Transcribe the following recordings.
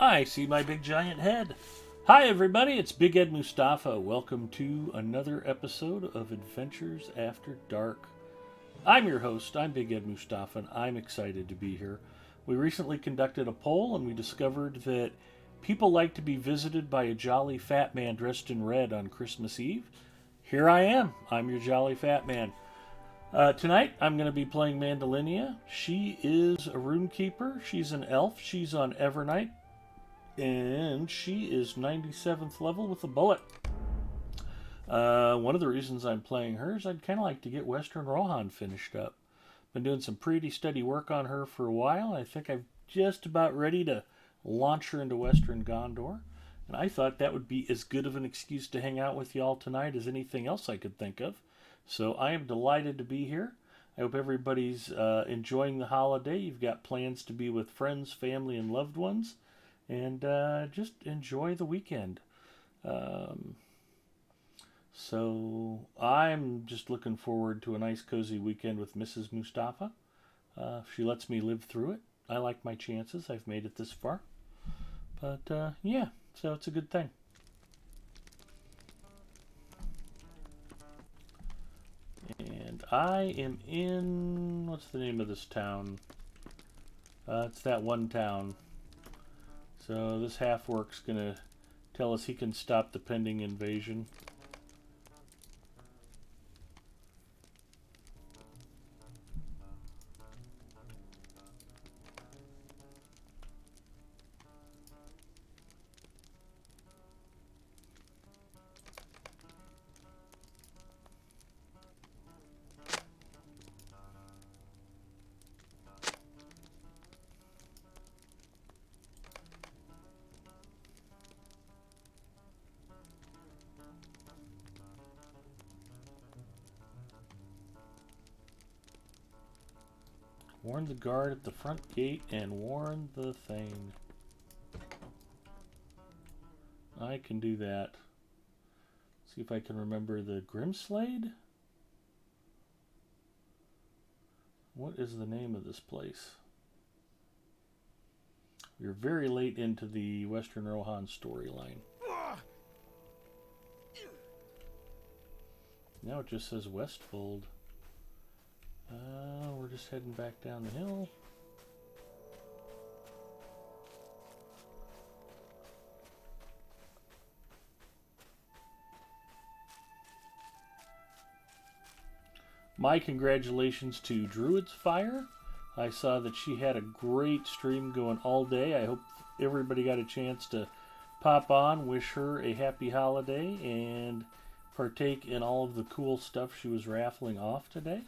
I see my big giant head. Hi, everybody, it's Big Ed Mustafa. Welcome to another episode of Adventures After Dark. I'm your host, I'm Big Ed Mustafa, and I'm excited to be here. We recently conducted a poll and we discovered that people like to be visited by a jolly fat man dressed in red on Christmas Eve. Here I am, I'm your jolly fat man. Tonight, I'm going to be playing Mandalinia. She is a runekeeper, she's an elf, she's on Evernight, and she is 97th level with a bullet. One of the reasons I'm playing her is I'd kind of like to get Western Rohan finished up. Been doing some pretty steady work on her for a while. I think I'm just about ready to launch her into Western Gondor. And I thought that would be as good of an excuse to hang out with y'all tonight as anything else I could think of. So I am delighted to be here. I hope everybody's enjoying the holiday. You've got plans to be with friends, family, and loved ones. And just enjoy the weekend. So I'm just looking forward to a nice cozy weekend with Mrs. Mustafa. If she lets me live through it, I like my chances. I've made it this far. But yeah, so it's a good thing. And I am in, what's the name of this town? It's that one town. So this half-orc's going to tell us he can stop the pending invasion. Warn the guard at the front gate and warn the Thane. I can do that. See if I can remember the Grimslade? What is the name of this place? We're very late into the Western Rohan storyline. Now it just says Westfold. We're just heading back down the hill. My congratulations to Druid's Fire. I saw that she had a great stream going all day. I hope everybody got a chance to pop on, wish her a happy holiday, and partake in all of the cool stuff she was raffling off today.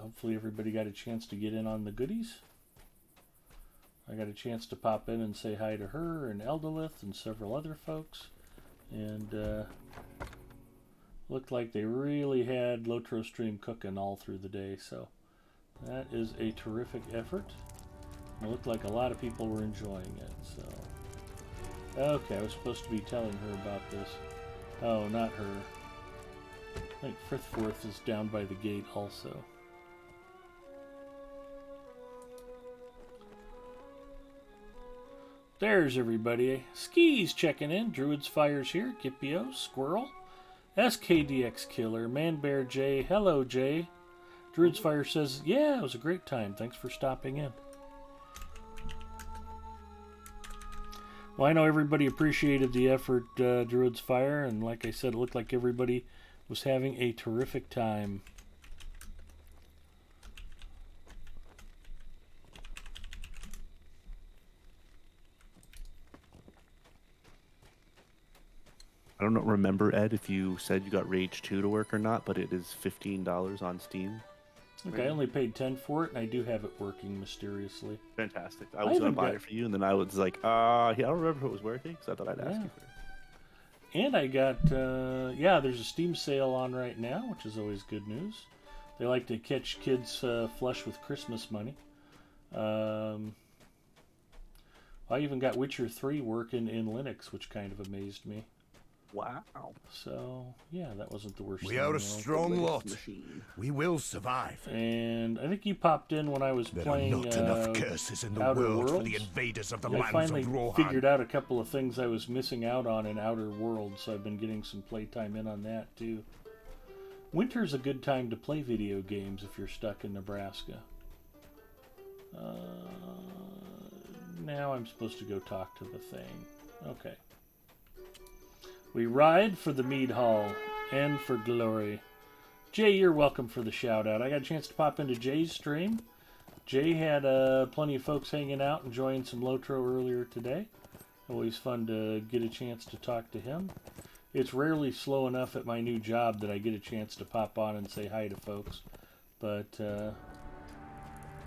Hopefully everybody got a chance to get in on the goodies. I got a chance to pop in and say hi to her and Eldolith and several other folks. And looked like they really had Lotro stream cooking all through the day. So that is a terrific effort. It looked like a lot of people were enjoying it. So okay, I was supposed to be telling her about this. Oh, not her. I think Frithforth is down by the gate also. There's everybody. Ski's checking in. Druid's Fire's here. Gipio, Squirrel, SKDX Killer, Manbear J. Hello, Jay. Druid's Fire says, yeah, it was a great time. Thanks for stopping in. Well, I know everybody appreciated the effort, Druid's Fire, and like I said, it looked like everybody was having a terrific time. I don't remember, Ed, if you said you got Rage 2 to work or not, but it is $15 on Steam. Okay, I only paid 10 for it, and I do have it working mysteriously. Fantastic. I was going to buy it for you, and then I was like, yeah, I don't remember if it was working, so I thought I'd ask you first. And I got, yeah, there's a Steam sale on right now, which is always good news. They like to catch kids flush with Christmas money. I even got Witcher 3 working in Linux, which kind of amazed me. Wow. So, yeah, that wasn't the worst We thing are in a the world. strong lot. We will survive. And I think you popped in when I was There playing are not enough curses in the Outer world for Worlds. the invaders of the I lands finally of Rohan. figured out a couple of things I was missing out on in Outer Worlds, so I've been getting some playtime in on that too. Winter's a good time to play video games if you're stuck in Nebraska. Now I'm supposed to go talk to the thing. Okay. We ride for the mead hall and for glory. Jay, you're welcome for the shout out. I got a chance to pop into Jay's stream. Jay had plenty of folks hanging out, enjoying some Lotro earlier today. Always fun to get a chance to talk to him. It's rarely slow enough at my new job that I get a chance to pop on and say hi to folks. But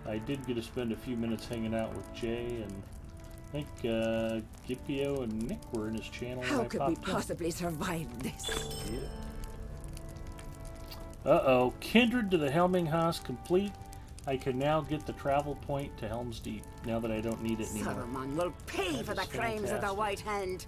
I did get to spend a few minutes hanging out with Jay, and I think Gipio and Nick were in his channel. How could we possibly survive this? Uh-oh. Kindred to the Helminghaus complete. I can now get the travel point to Helm's Deep, now that I don't need it anymore. Saruman will pay for the crimes of the White Hand.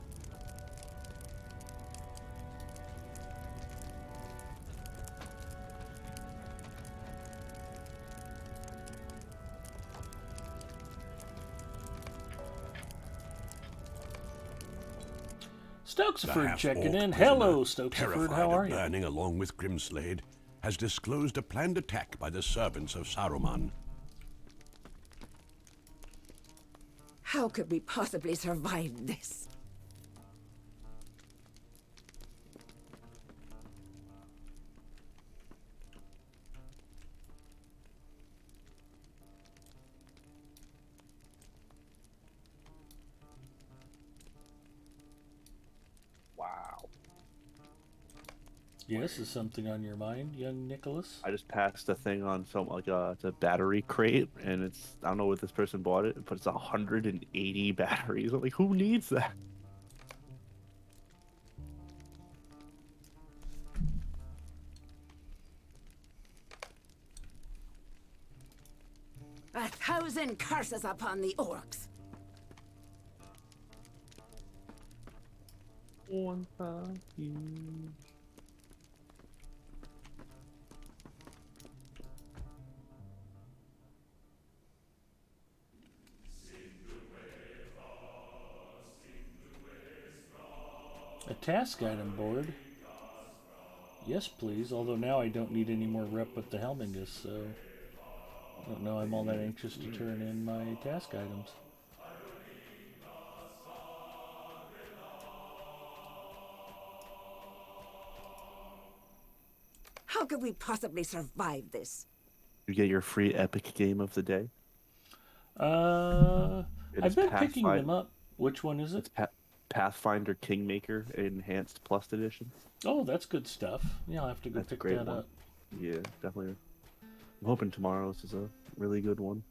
Stokesford checking in. Hello, Stokesford. How are you? Burning along with Grimslade, has disclosed a planned attack by the servants of Saruman. How could we possibly survive this? Yes, is something on your mind, young Nicholas? I just passed a thing on it's a battery crate, and it's, I don't know what this person bought it, but it's 180 batteries. I'm like, who needs that? A thousand curses upon the orcs. One for you. A task item board? Yes, please, although now I don't need any more rep with the Helmingus, so I don't know I'm all that anxious to turn in my task items. How could we possibly survive this? You get your free epic game of the day. I've been picking them up. Which one is it? It's Pathfinder Kingmaker Enhanced Plus Edition. Oh, that's good stuff. Yeah, I'll have to go pick that up. Yeah, definitely. I'm hoping tomorrow's is a really good one.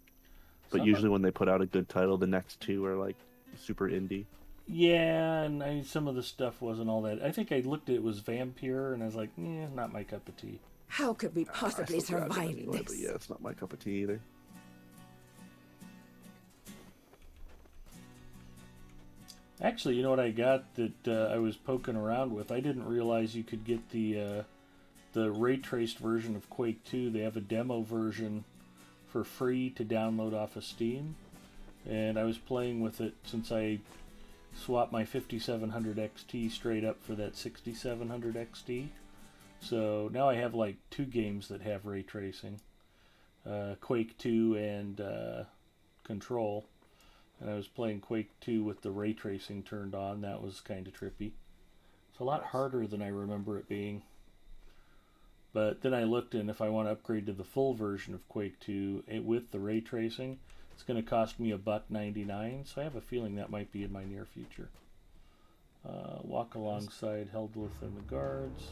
But Some usually when they put out a good title, the next two are like super indie. Yeah, and some of the stuff wasn't all that. I think I looked at it was Vampire, and I was like, not my cup of tea. How could we possibly survive anyway, this? but yeah, it's not my cup of tea either. Actually, you know what I got that I was poking around with? I didn't realize you could get the ray-traced version of Quake 2. They have a demo version for free to download off of Steam. And I was playing with it since I swapped my 5700 XT straight up for that 6700 XT. So now I have like two games that have ray tracing. Quake 2 and Control. And I was playing Quake 2 with the ray tracing turned on. That was kind of trippy. It's a lot harder than I remember it being. But then I looked, and if I want to upgrade to the full version of Quake 2 with the ray tracing, it's going to cost me $1.99. So I have a feeling that might be in my near future. Walk alongside Heldlith and the guards.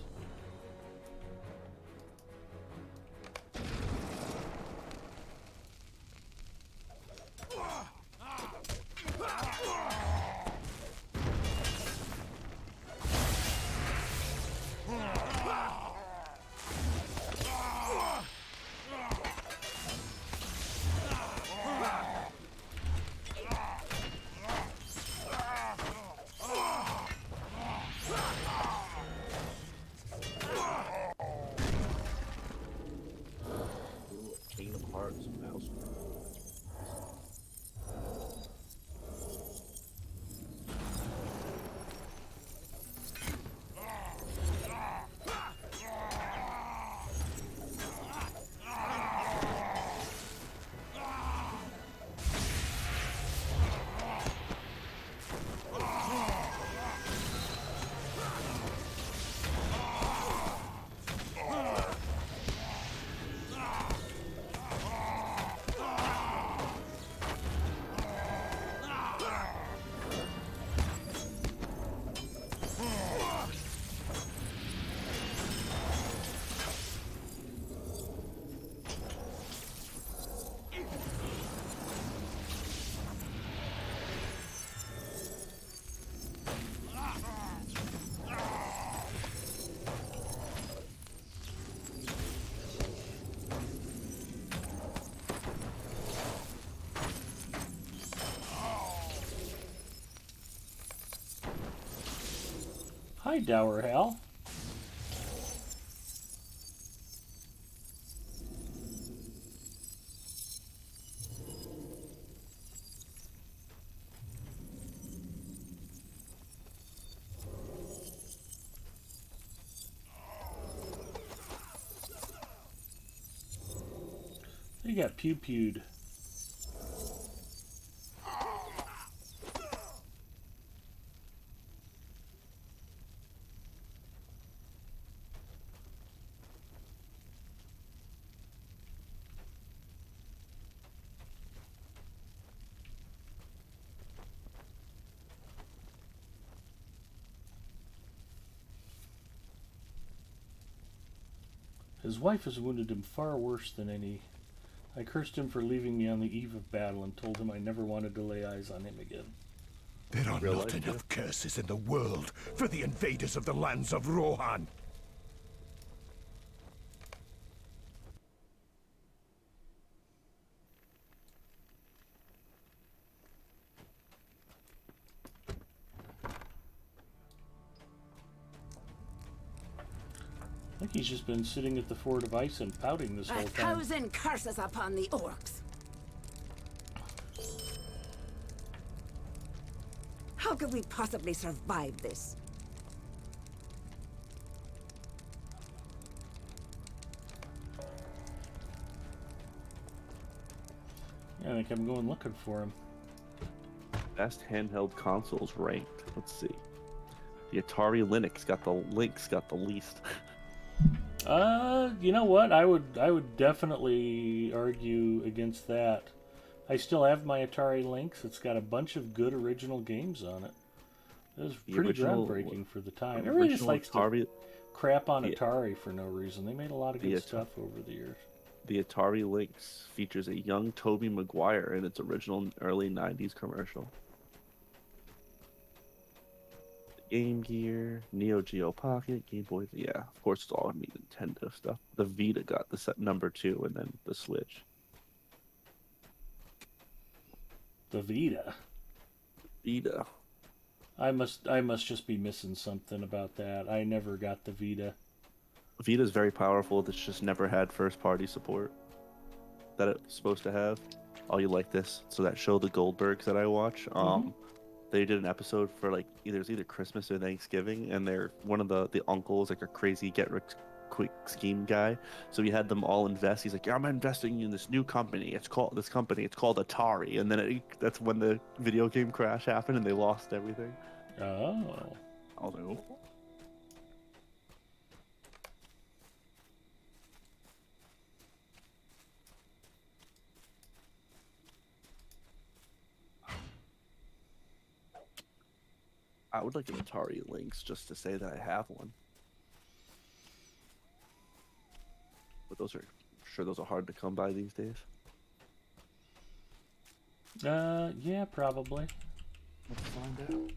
Hi, Dower Hal. They got pew-pewed. His wife has wounded him far worse than any. I cursed him for leaving me on the eve of battle and told him I never wanted to lay eyes on him again. There are Real not life, enough curses in the world for the invaders of the lands of Rohan. I think he's just been sitting at the Fort of Ice and pouting this whole A time. 1,000 curses upon the orcs. How could we possibly survive this? Yeah, I think I'm going looking for him. Best handheld consoles ranked. Let's see. The Atari Lynx got the least. You know what? I would definitely argue against that. I still have my Atari Lynx. It's got a bunch of good original games on it. It was pretty groundbreaking for the time. Everybody just likes to crap on Atari for no reason. They made a lot of good stuff over the years. The Atari Lynx features a young Tobey Maguire in its original early 90s commercial. Game Gear, Neo Geo Pocket, Game Boy. Yeah, of course it's all Nintendo stuff. The Vita got the set number 2, and then the Switch. The Vita. Vita. I must just be missing something about that. I never got the Vita. Vita is very powerful. It's just never had first-party support that it's supposed to have. Oh, you like this? So that show, The Goldbergs, that I watch. They did an episode for like either Christmas or Thanksgiving, and they're one of the uncles, like a crazy get-rich-quick scheme guy. So he had them all invest. He's like, "Yeah, I'm investing in this new company. It's called Atari." And then that's when the video game crash happened, and they lost everything. Oh. I was like, oh. I would like an Atari Lynx just to say that I have one. But those are hard to come by these days. Yeah, probably. Let's find out.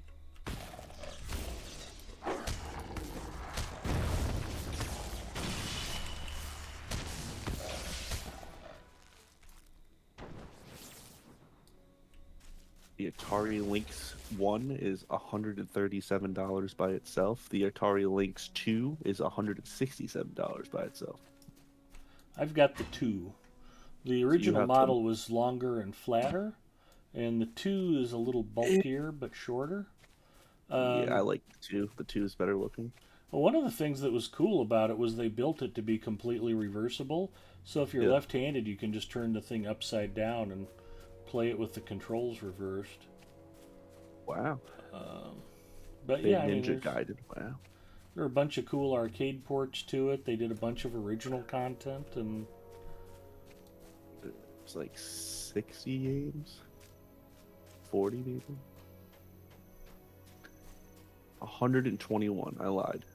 The Atari Lynx 1 is $137 by itself. The Atari Lynx 2 is $167 by itself. I've got the 2. The original model was longer and flatter, and the 2 is a little bulkier but shorter. Yeah, I like the 2. The 2 is better looking. Well, one of the things that was cool about it was they built it to be completely reversible. So if you're left-handed, you can just turn the thing upside down and play it with the controls reversed. Wow. But Big yeah, Ninja guided. Wow. There are a bunch of cool arcade ports to it. They did a bunch of original content, and it's like 60 games, 40 maybe. 121. I lied.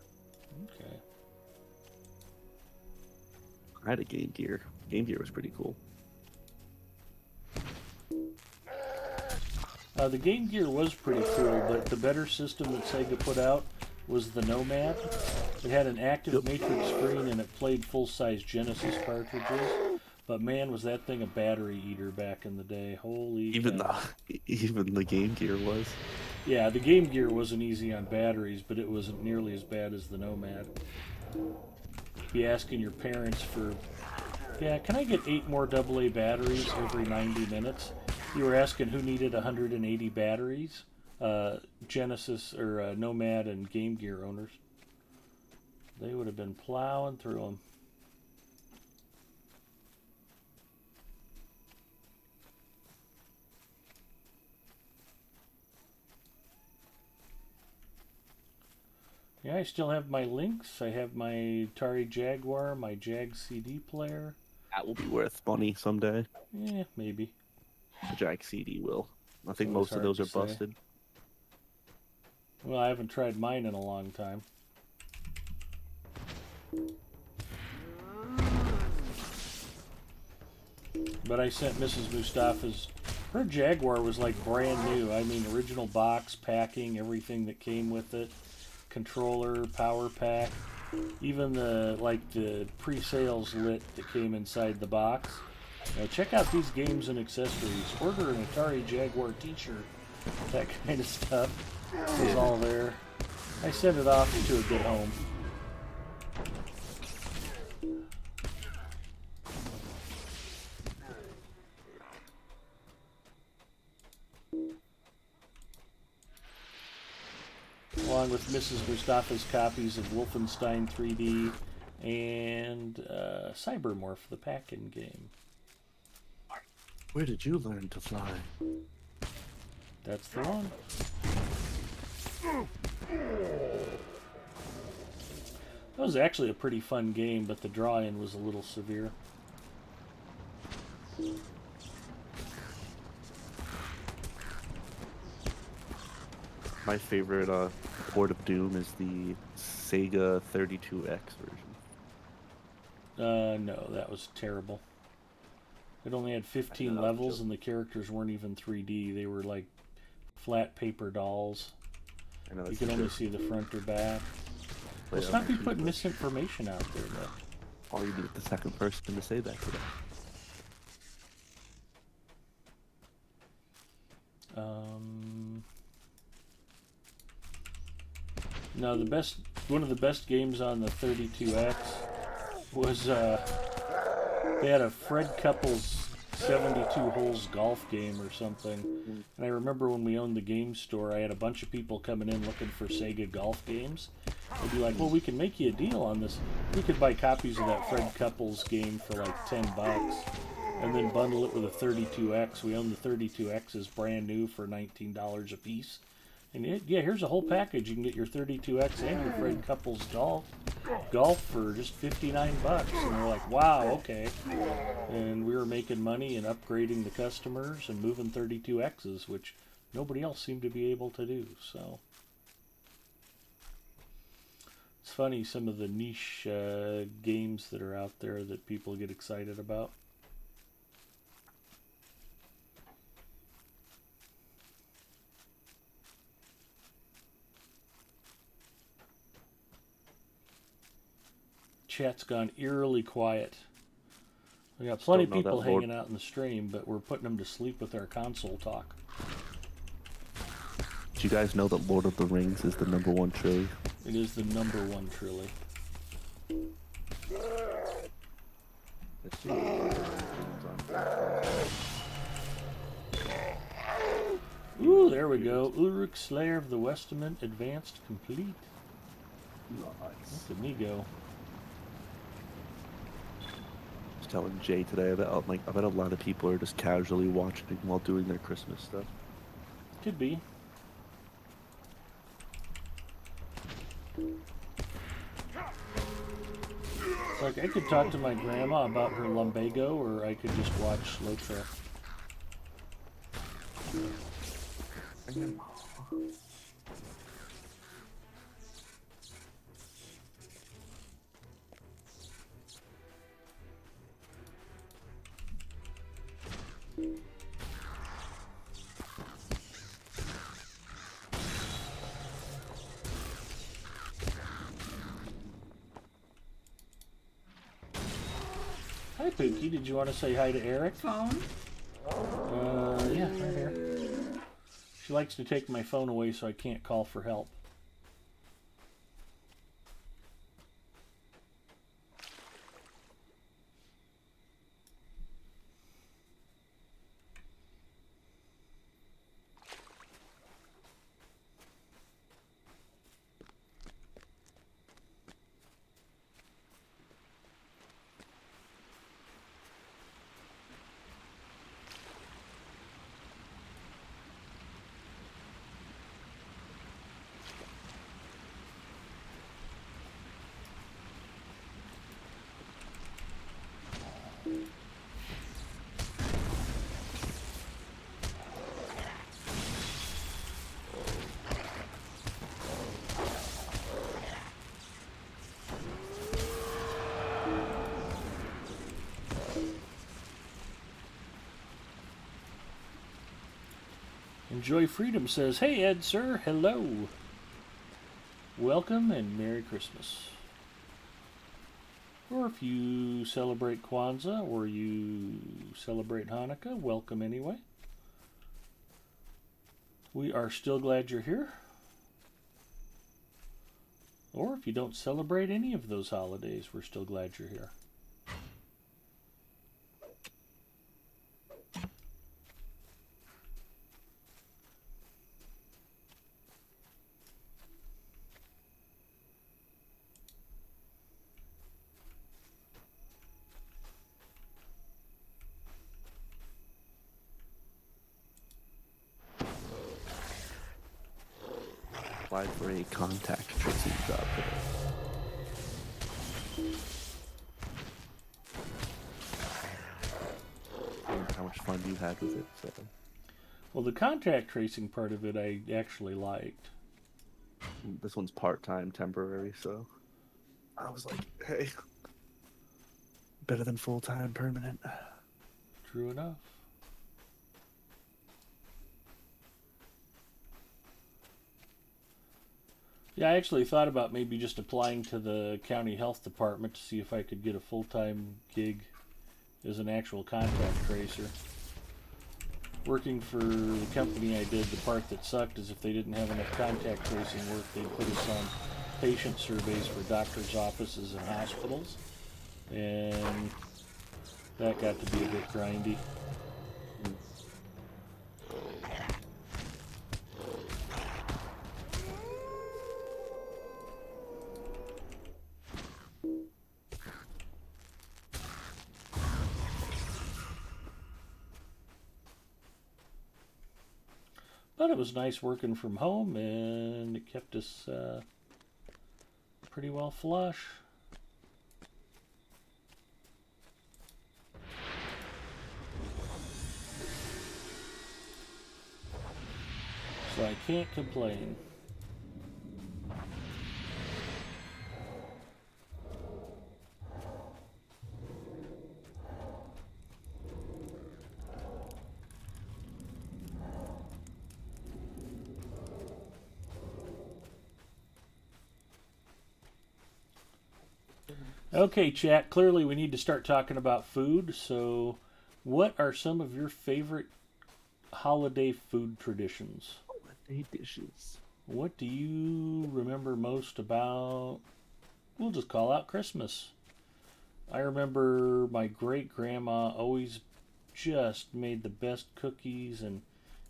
Okay. I had a Game Gear. Game Gear was pretty cool. The Game Gear was pretty cool, but the better system that Sega put out was the Nomad. It had an active matrix screen and it played full-size Genesis cartridges. But man, was that thing a battery eater back in the day. Holy Even the Game Gear was. Yeah, the Game Gear wasn't easy on batteries, but it wasn't nearly as bad as the Nomad. Be asking your parents for, yeah, can I get 8 more AA batteries every 90 minutes? You were asking who needed 180 batteries? Genesis or Nomad and Game Gear owners. They would have been plowing through them. Yeah, I still have my Lynx. I have my Atari Jaguar, my Jag CD player. That will be worth money someday. Yeah, maybe. The Jag CD will. I think Always most of hard those to are say. busted. Well, I haven't tried mine in a long time. But I sent Mrs. Mustafa's. Her Jaguar was like brand new. I mean, original box, packing, everything that came with it. Controller, power pack, even the pre-sales lit that came inside the box. Now check out these games and accessories. Order an Atari Jaguar t-shirt. That kind of stuff is all there. I sent it off to a good home. Along with Mrs. Mustafa's copies of Wolfenstein 3D and Cybermorph, the pack-in game. Where did you learn to fly? That's the one. That was actually a pretty fun game, but the draw-in was a little severe. My favorite port of Doom is the Sega 32X version. No, that was terrible. It only had 15 levels, and the characters weren't even 3D. They were like flat paper dolls. You could only see the front or back. Let's not be putting misinformation out there, though. All you need the second person to say that today. No, one of the best games on the 32X was they had a Fred Couples 72 holes golf game or something. And I remember when we owned the game store, I had a bunch of people coming in looking for Sega golf games. They'd be like, well, we can make you a deal on this. We could buy copies of that Fred Couples game for like $10 and then bundle it with a 32X. We own the 32Xs brand new for $19 a piece. And yeah, here's a whole package. You can get your 32X and your Fred Couples golf for just $59. And we're like, wow, okay. And we were making money and upgrading the customers and moving 32Xs, which nobody else seemed to be able to do. So it's funny, some of the niche games that are out there that people get excited about. Chat's gone eerily quiet. We got plenty of people hanging out in the stream, but we're putting them to sleep with our console talk. Do you guys know that Lord of the Rings is the #1 trilogy? It is the #1 trilogy. Let's see. Ooh, there we go. Ulrich, Slayer of the Westament, advanced complete. Nice. Look at me go. I was telling Jay today that I bet a lot of people are just casually watching while doing their Christmas stuff. Could be. Like, I could talk to my grandma about her lumbago, or I could just watch Lotro. Hi, Pookie. Did you want to say hi to Eric? Phone? Yeah, right here. She likes to take my phone away so I can't call for help. Enjoy Freedom says, "Hey Ed, sir, hello. Welcome and Merry Christmas." Or if you celebrate Kwanzaa or you celebrate Hanukkah, welcome anyway. We are still glad you're here. Or if you don't celebrate any of those holidays, we're still glad you're here. Applied for a contact tracing job today. I wonder how much fun you had with it. So. Well, the contact tracing part of it I actually liked. This one's part-time, temporary, so I was like, hey, better than full-time, permanent. True enough. Yeah, I actually thought about maybe just applying to the county health department to see if I could get a full-time gig as an actual contact tracer. Working for the company I did, the part that sucked is if they didn't have enough contact tracing work, they'd put us on patient surveys for doctors' offices and hospitals. And that got to be a bit grindy. But it was nice working from home, and it kept us pretty well flush. So I can't complain. Okay, chat, clearly we need to start talking about food. So, what are some of your favorite holiday food traditions? Holiday dishes. What do you remember most about, we'll just call out Christmas? I remember my great-grandma always just made the best cookies and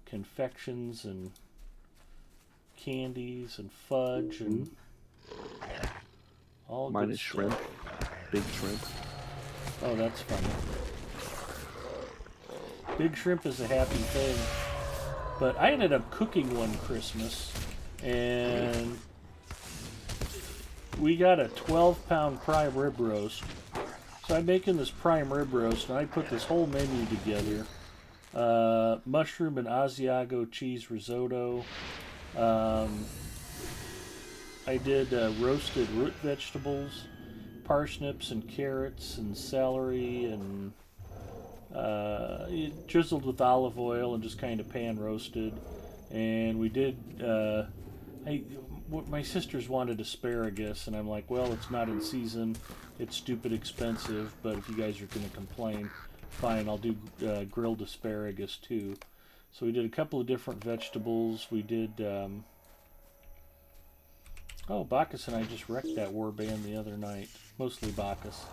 confections and candies and fudge and all Mine good is stuff. shrimp. Big shrimp. Oh, that's funny. Big shrimp is a happy thing. But I ended up cooking one Christmas, and we got a 12-pound prime rib roast. So I'm making this prime rib roast, and I put this whole menu together. Mushroom and Asiago cheese risotto. I did roasted root vegetables, parsnips and carrots and celery, and drizzled with olive oil and just kind of pan roasted. And we did, my sisters wanted asparagus, and I'm like, well, it's not in season, it's stupid expensive, but if you guys are going to complain, fine, I'll do grilled asparagus too. So we did a couple of different vegetables. We did. Bacchus and I just wrecked that war band the other night. Mostly Bacchus.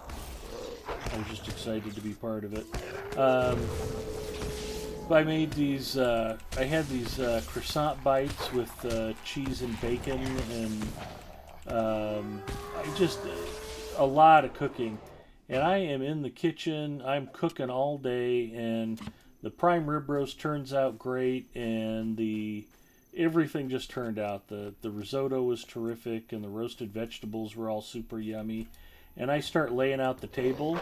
I was just excited to be part of it. I made these. I had these croissant bites with cheese and bacon, and I just a lot of cooking. And I am in the kitchen. I'm cooking all day, and the prime rib roast turns out great, and everything just turned out. The risotto was terrific, and the roasted vegetables were all super yummy. And I start laying out the table,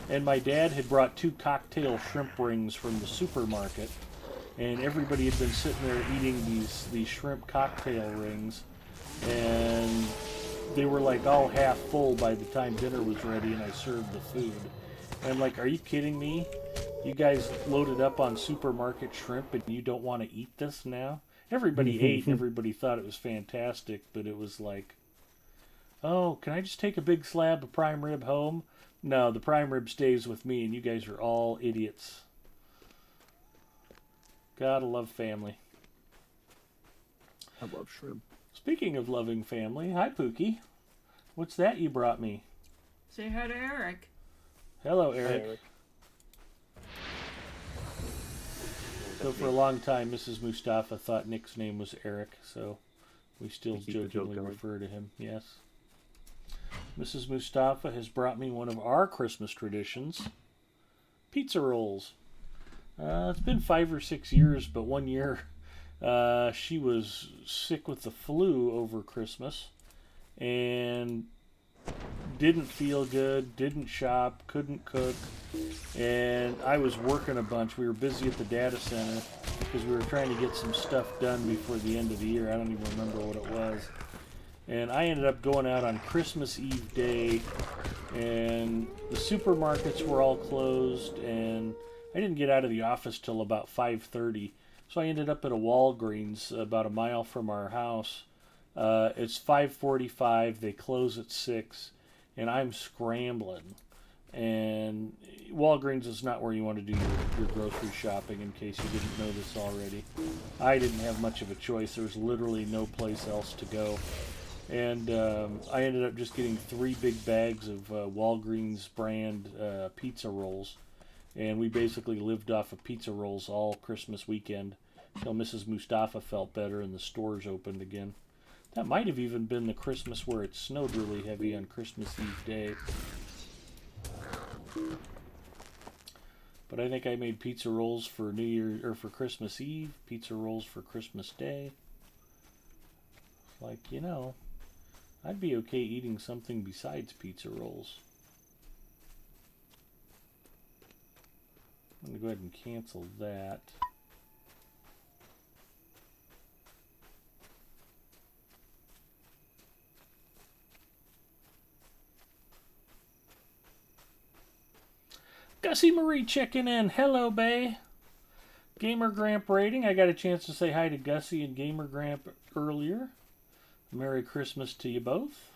and my dad had brought 2 cocktail shrimp rings from the supermarket, and everybody had been sitting there eating these shrimp cocktail rings, and they were like all half full by the time dinner was ready, and I served the food. And I'm like, are you kidding me? You guys loaded up on supermarket shrimp, and you don't want to eat this now? Everybody ate, and everybody thought it was fantastic, but it was like, oh, can I just take a big slab of prime rib home? No, the prime rib stays with me, and you guys are all idiots. Gotta love family. I love shrimp. Speaking of loving family, hi Pookie. What's that you brought me? Say hi to Eric. Hello, Eric. Hi, Eric. So for a long time, Mrs. Mustafa thought Nick's name was Eric, so we still Keep the joke jokingly going. refer to him. Yes. Mrs. Mustafa has brought me one of our Christmas traditions, pizza rolls. It's been 5 or 6 years, but one year she was sick with the flu over Christmas and didn't feel good, didn't shop, couldn't cook, and I was working a bunch. We were busy at the data center because we were trying to get some stuff done before the end of the year. I don't even remember what it was. And I ended up going out on Christmas Eve day, and the supermarkets were all closed, and I didn't get out of the office till about 5:30. So I ended up at a Walgreens about a mile from our house. It's 5:45. They close at 6, and I'm scrambling. And Walgreens is not where you want to do your grocery shopping, in case you didn't know this already. I didn't have much of a choice. There was literally no place else to go. And I ended up just getting 3 big bags of Walgreens brand pizza rolls. And we basically lived off of pizza rolls all Christmas weekend until Mrs. Mustafa felt better and the stores opened again. That might have even been the Christmas where it snowed really heavy on Christmas Eve day. But I think I made pizza rolls for New Year or for Christmas Eve, pizza rolls for Christmas Day. Like, I'd be okay eating something besides pizza rolls. I'm going to go ahead and cancel that. Gussie Marie checking in. Hello, Bay. Gamer Gramp rating. I got a chance to say hi to Gussie and Gamer Gramp earlier. Merry Christmas to you both.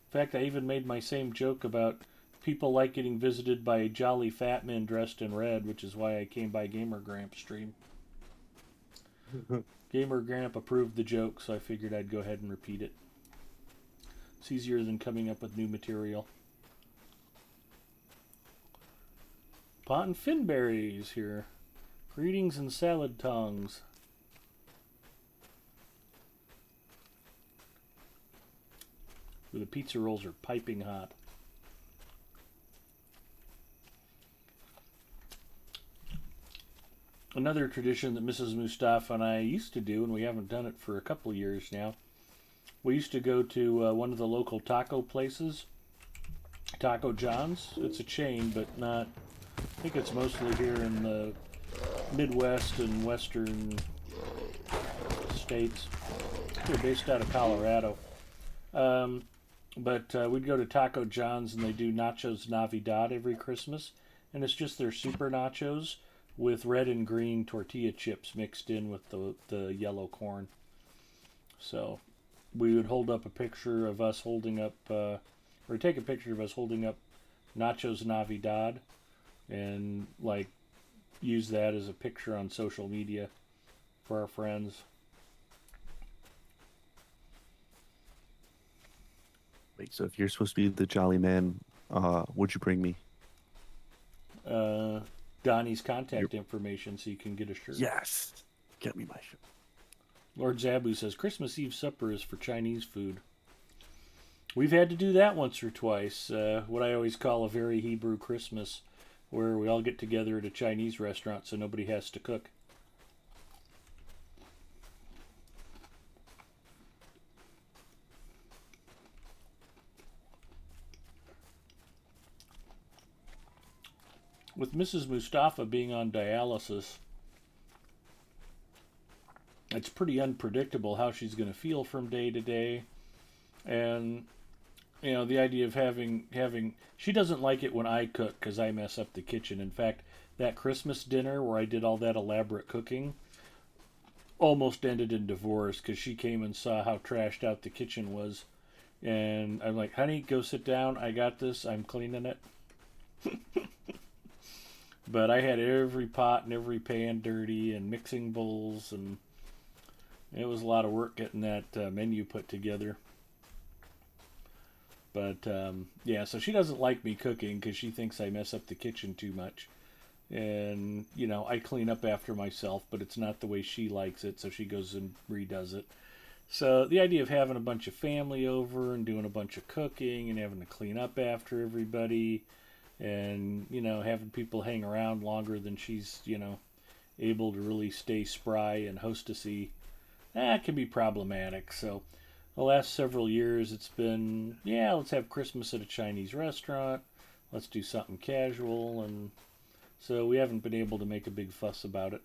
In fact, I even made my same joke about people like getting visited by jolly fat men dressed in red, which is why I came by Gamer Gramp's stream. Gamer Gramp approved the joke, so I figured I'd go ahead and repeat it. It's easier than coming up with new material. Pot and Finberries here. Greetings and salad tongues. The pizza rolls are piping hot. Another tradition that Mrs. Mustafa and I used to do, and we haven't done it for a couple years now, we used to go to one of the local taco places, Taco John's. It's a chain, but not, I think it's mostly here in the Midwest and Western states. They're based out of Colorado. But we'd go to Taco John's, and they do Nachos Navidad every Christmas. And it's just their super nachos with red and green tortilla chips mixed in with the yellow corn. So we would hold up a picture of us holding up, or take a picture of us holding up Nachos Navidad, and like use that as a picture on social media for our friends. Wait, so if you're supposed to be the jolly man, would you bring me? Donnie's contact information so you can get a shirt. Yes. Get me my shirt. Lord Zabu says Christmas Eve supper is for Chinese food. We've had to do that once or twice. What I always call a very Hebrew Christmas, where we all get together at a Chinese restaurant so nobody has to cook. With Mrs. Mustafa being on dialysis, it's pretty unpredictable how she's going to feel from day to day. And, you know, the idea of having she doesn't like it when I cook because I mess up the kitchen. In fact, that Christmas dinner where I did all that elaborate cooking almost ended in divorce because she came and saw how trashed out the kitchen was. And I'm like, honey, go sit down. I got this. I'm cleaning it. But I had every pot and every pan dirty and mixing bowls, and it was a lot of work getting that menu put together. But, yeah, so she doesn't like me cooking because she thinks I mess up the kitchen too much. And, you know, I clean up after myself, but it's not the way she likes it, so she goes and redoes it. So the idea of having a bunch of family over and doing a bunch of cooking and having to clean up after everybody and, you know, having people hang around longer than she's, you know, able to really stay spry and hostessy, that can be problematic. So the last several years it's been, yeah, let's have Christmas at a Chinese restaurant, let's do something casual, and so we haven't been able to make a big fuss about it.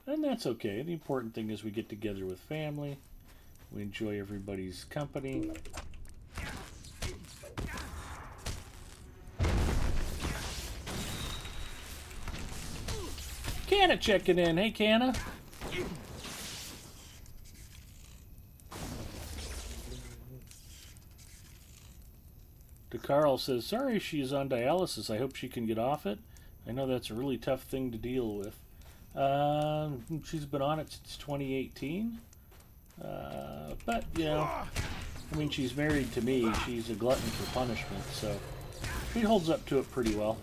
And that's okay. The important thing is we get together with family, we enjoy everybody's company. Canna checking in. Hey, Canna. DeCarl says, sorry she's on dialysis. I hope she can get off it. I know that's a really tough thing to deal with. She's been on it since 2018. But, you know, I mean, she's married to me. She's a glutton for punishment, so she holds up to it pretty well.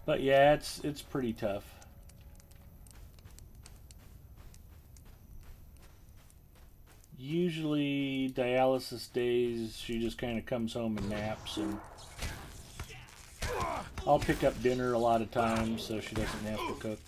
But yeah, it's pretty tough. Usually dialysis days, she just kind of comes home and naps, and I'll pick up dinner a lot of times so she doesn't have to cook.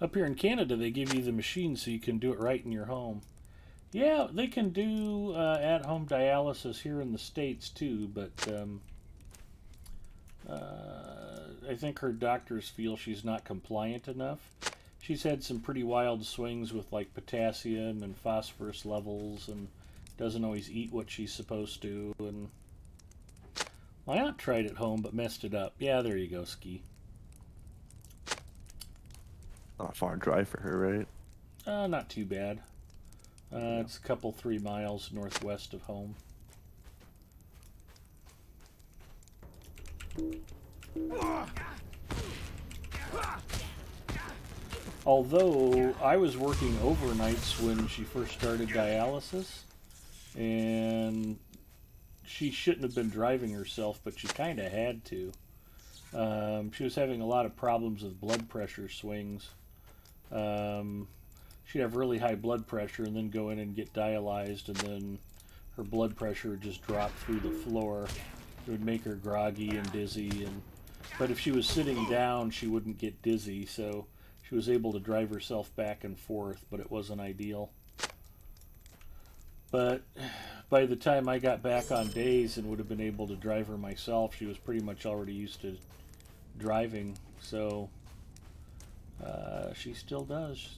Up here in Canada, they give you the machine so you can do it right in your home. Yeah, they can do at-home dialysis here in the States too, but I think her doctors feel she's not compliant enough. She's had some pretty wild swings with like potassium and phosphorus levels, and doesn't always eat what she's supposed to. And my aunt tried it home but messed it up. Yeah, there you go, Ski. Not far drive for her, right? Not too bad. It's a couple 3 miles northwest of home. Although I was working overnights when she first started dialysis, and she shouldn't have been driving herself, but she kind of had to. She was having a lot of problems with blood pressure swings. She'd have really high blood pressure and then go in and get dialyzed, and then her blood pressure would just drop through the floor. It would make her groggy and dizzy, but if she was sitting down, she wouldn't get dizzy, so she was able to drive herself back and forth, but it wasn't ideal. But by the time I got back on days and would have been able to drive her myself, she was pretty much already used to driving, so she still does.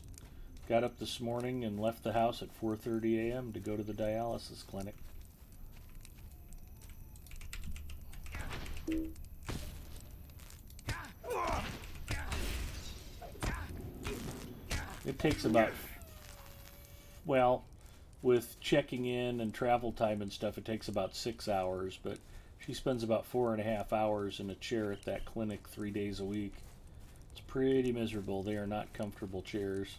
Got up this morning and left the house at 4:30 a.m. to go to the dialysis clinic. It takes about, well, with checking in and travel time and stuff, it takes about 6 hours, but she spends about 4.5 hours in a chair at that clinic 3 days a week. It's pretty miserable. They are not comfortable chairs.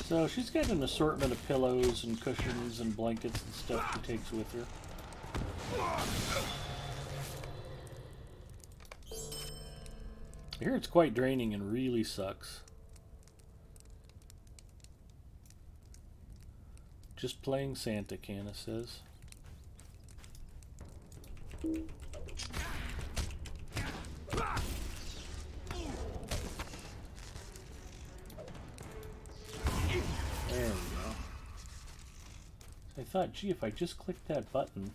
So she's got an assortment of pillows and cushions and blankets and stuff she takes with her. I hear it's quite draining and really sucks. Just playing Santa, Canna says. There we go. I thought, gee, if I just clicked that button.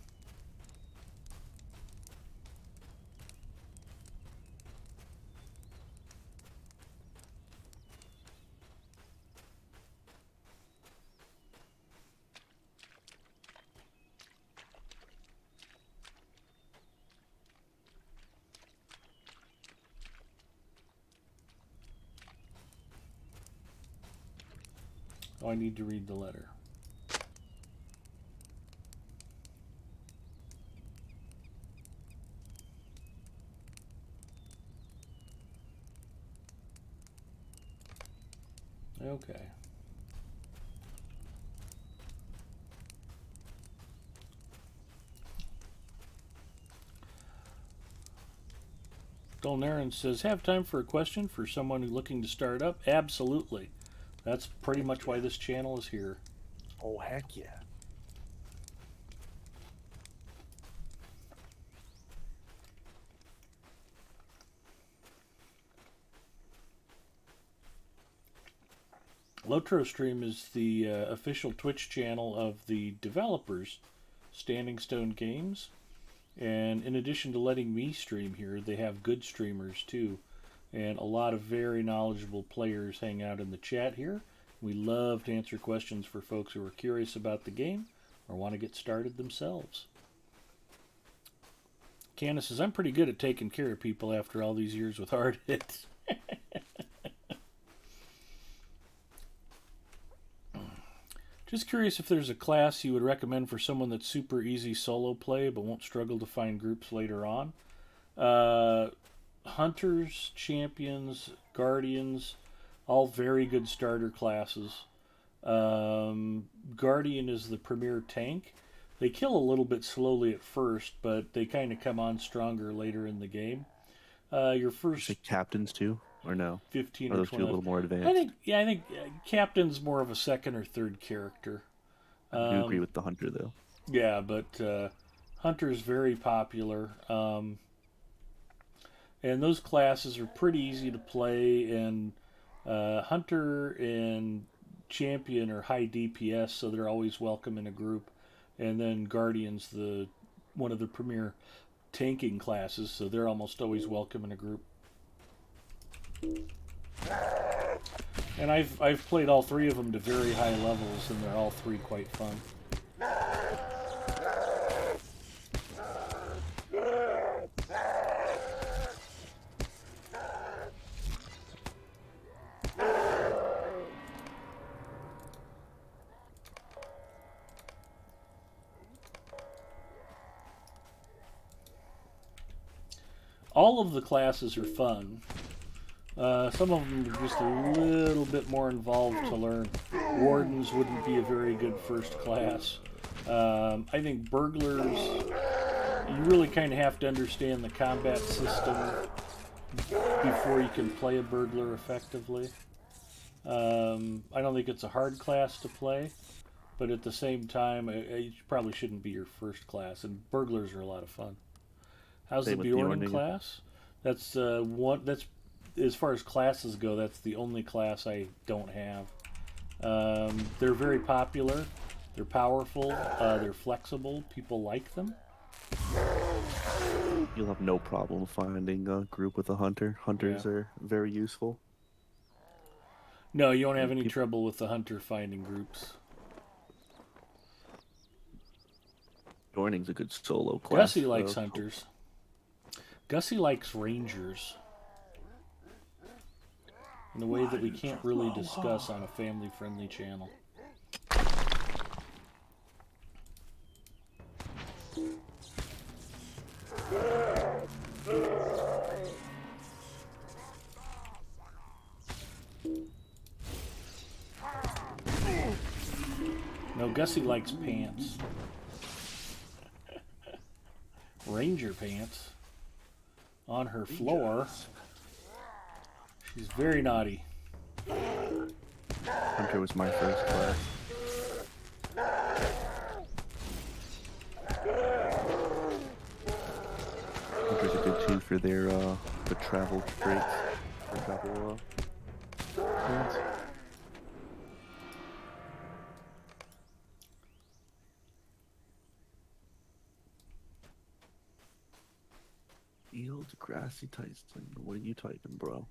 Oh, I need to read the letter. Okay. Dolnaren says, have time for a question for someone who's looking to start up? Absolutely. That's pretty much why this channel is here. Oh, heck yeah. Lotro Stream is the official Twitch channel of the developers, Standing Stone Games. And in addition to letting me stream here, they have good streamers too. And a lot of very knowledgeable players hang out in the chat here. We love to answer questions for folks who are curious about the game or want to get started themselves. Candace says, I'm pretty good at taking care of people after all these years with hard hits. Just curious if there's a class you would recommend for someone that's super easy solo play but won't struggle to find groups later on. Hunters, Champions, Guardians, all very good starter classes. Guardian is the premier tank. They kill a little bit slowly at first, but they kind of come on stronger later in the game. Your first captains too, or no? 15 or or those 20. two a little more advanced. I think Captain's more of a second or third character. I do agree with the Hunter though. Yeah, but Hunter's very popular. And those classes are pretty easy to play, and Hunter and Champion are high DPS, so they're always welcome in a group. And then Guardian's one of the premier tanking classes, so they're almost always welcome in a group. And I've played all three of them to very high levels, and they're all three quite fun. All of the classes are fun. Some of them are just a little bit more involved to learn. Wardens wouldn't be a very good first class. I think burglars, you really kind of have to understand the combat system before you can play a burglar effectively. I don't think it's a hard class to play, but at the same time, it probably shouldn't be your first class. And burglars are a lot of fun. How's Same the with Bjorning Bjorning. class? That's one. That's as far as classes go. That's the only class I don't have. They're very popular. They're powerful. They're flexible. People like them. You'll have no problem finding a group with a hunter. Hunters Yeah. are very useful. No, you won't have any trouble with the hunter finding groups. Joining's a good solo class. Gussie likes hunters. Gussie likes rangers. In a way that we can't really discuss on a family-friendly channel. No, Gussie likes pants. Ranger pants. On her floor. She's very naughty. Hunter was my first class. Hunters are good too for their the travel traits. For travel traits. Field grassy Tyson. What are you typing, bro?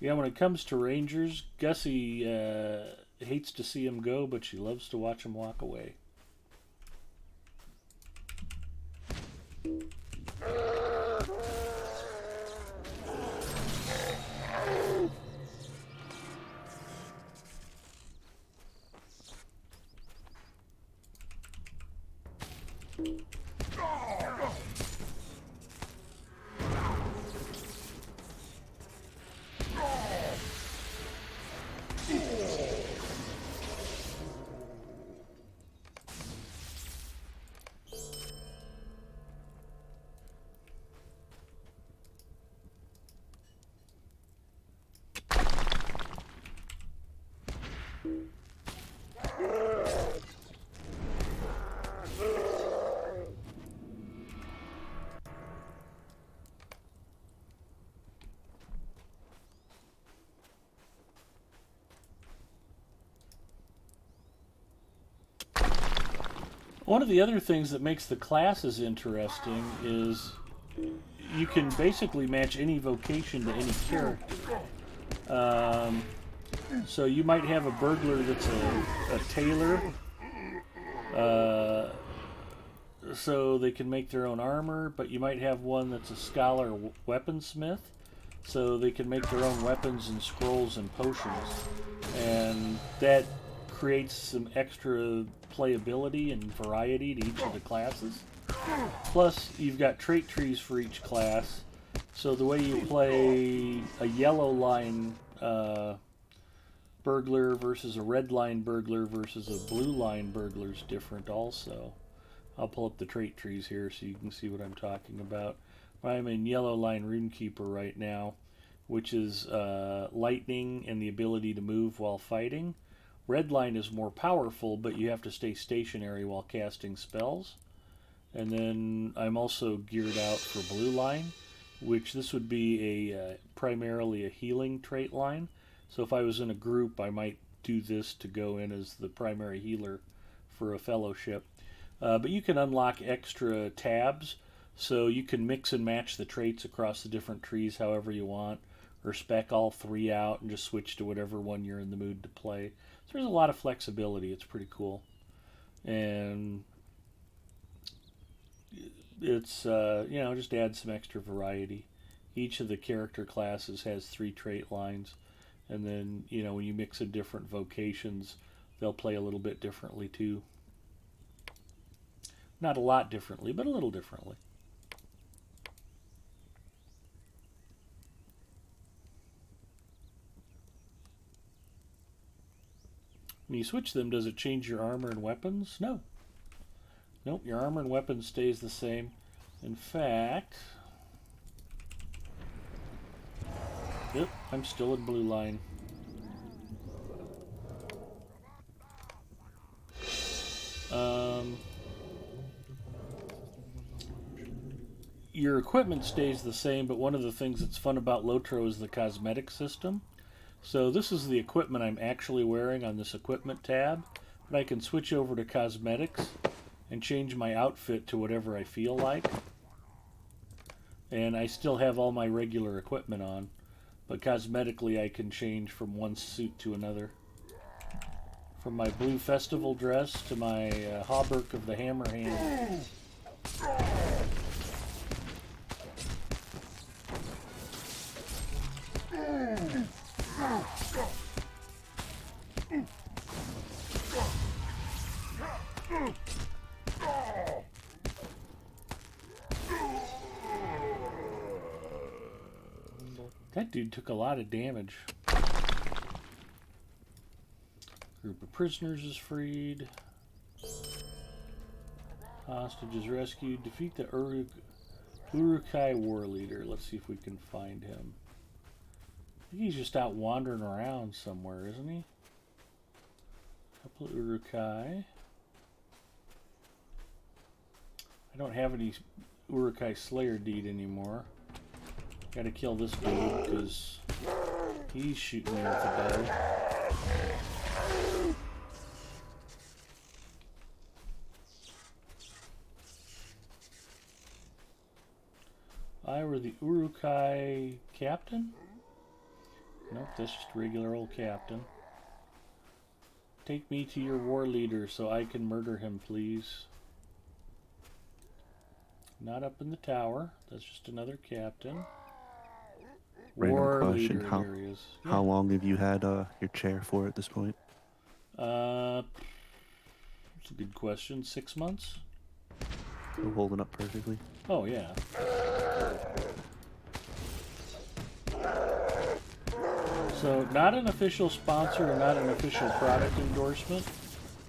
Yeah, when it comes to rangers, Gussie hates to see them go, but she loves to watch them walk away. One of the other things that makes the classes interesting is you can basically match any vocation to any character. So you might have a burglar that's a tailor, so they can make their own armor, but you might have one that's a scholar weaponsmith, so they can make their own weapons and scrolls and potions. And that creates some extra playability and variety to each of the classes. Plus, you've got trait trees for each class, so the way you play a yellow line burglar versus a red line burglar versus a blue line burglar is different also. I'll pull up the trait trees here so you can see what I'm talking about. I'm in yellow line runekeeper right now, which is lightning and the ability to move while fighting. Red line is more powerful, but you have to stay stationary while casting spells. And then I'm also geared out for blue line, which this would be a primarily a healing trait line. So if I was in a group, I might do this to go in as the primary healer for a fellowship. But you can unlock extra tabs, so you can mix and match the traits across the different trees however you want, or spec all three out and just switch to whatever one you're in the mood to play. So there's a lot of flexibility. It's pretty cool. And it's, just add some extra variety. Each of the character classes has 3 trait lines. And then, when you mix in different vocations, they'll play a little bit differently too. Not a lot differently, but a little differently. When you switch them, does it change your armor and weapons? No. Nope, your armor and weapons stays the same. In fact... Yep, I'm still in blue line. Your equipment stays the same, but one of the things that's fun about Lotro is the cosmetic system. So this is the equipment I'm actually wearing on this equipment tab, but I can switch over to cosmetics and change my outfit to whatever I feel like. And I still have all my regular equipment on, but cosmetically I can change from one suit to another. From my blue festival dress to my hauberk of the hammer hand. That dude took a lot of damage. Group of prisoners is freed. Hostages rescued. Defeat the Urukai war leader. Let's see if we can find him. I think he's just out wandering around somewhere, isn't he? Couple of Urukai. I don't have any Urukai Slayer deed anymore. Gotta kill this dude because he's shooting me with a bow. I were the Urukai captain? Nope, that's just a regular old captain. Take me to your war leader so I can murder him, please. Not up in the tower. That's just another captain. War Random leader question. areas. How long have you had your chair for at this point? That's a good question. 6 months? Still holding up perfectly. Oh, yeah. So, not an official sponsor or not an official product endorsement,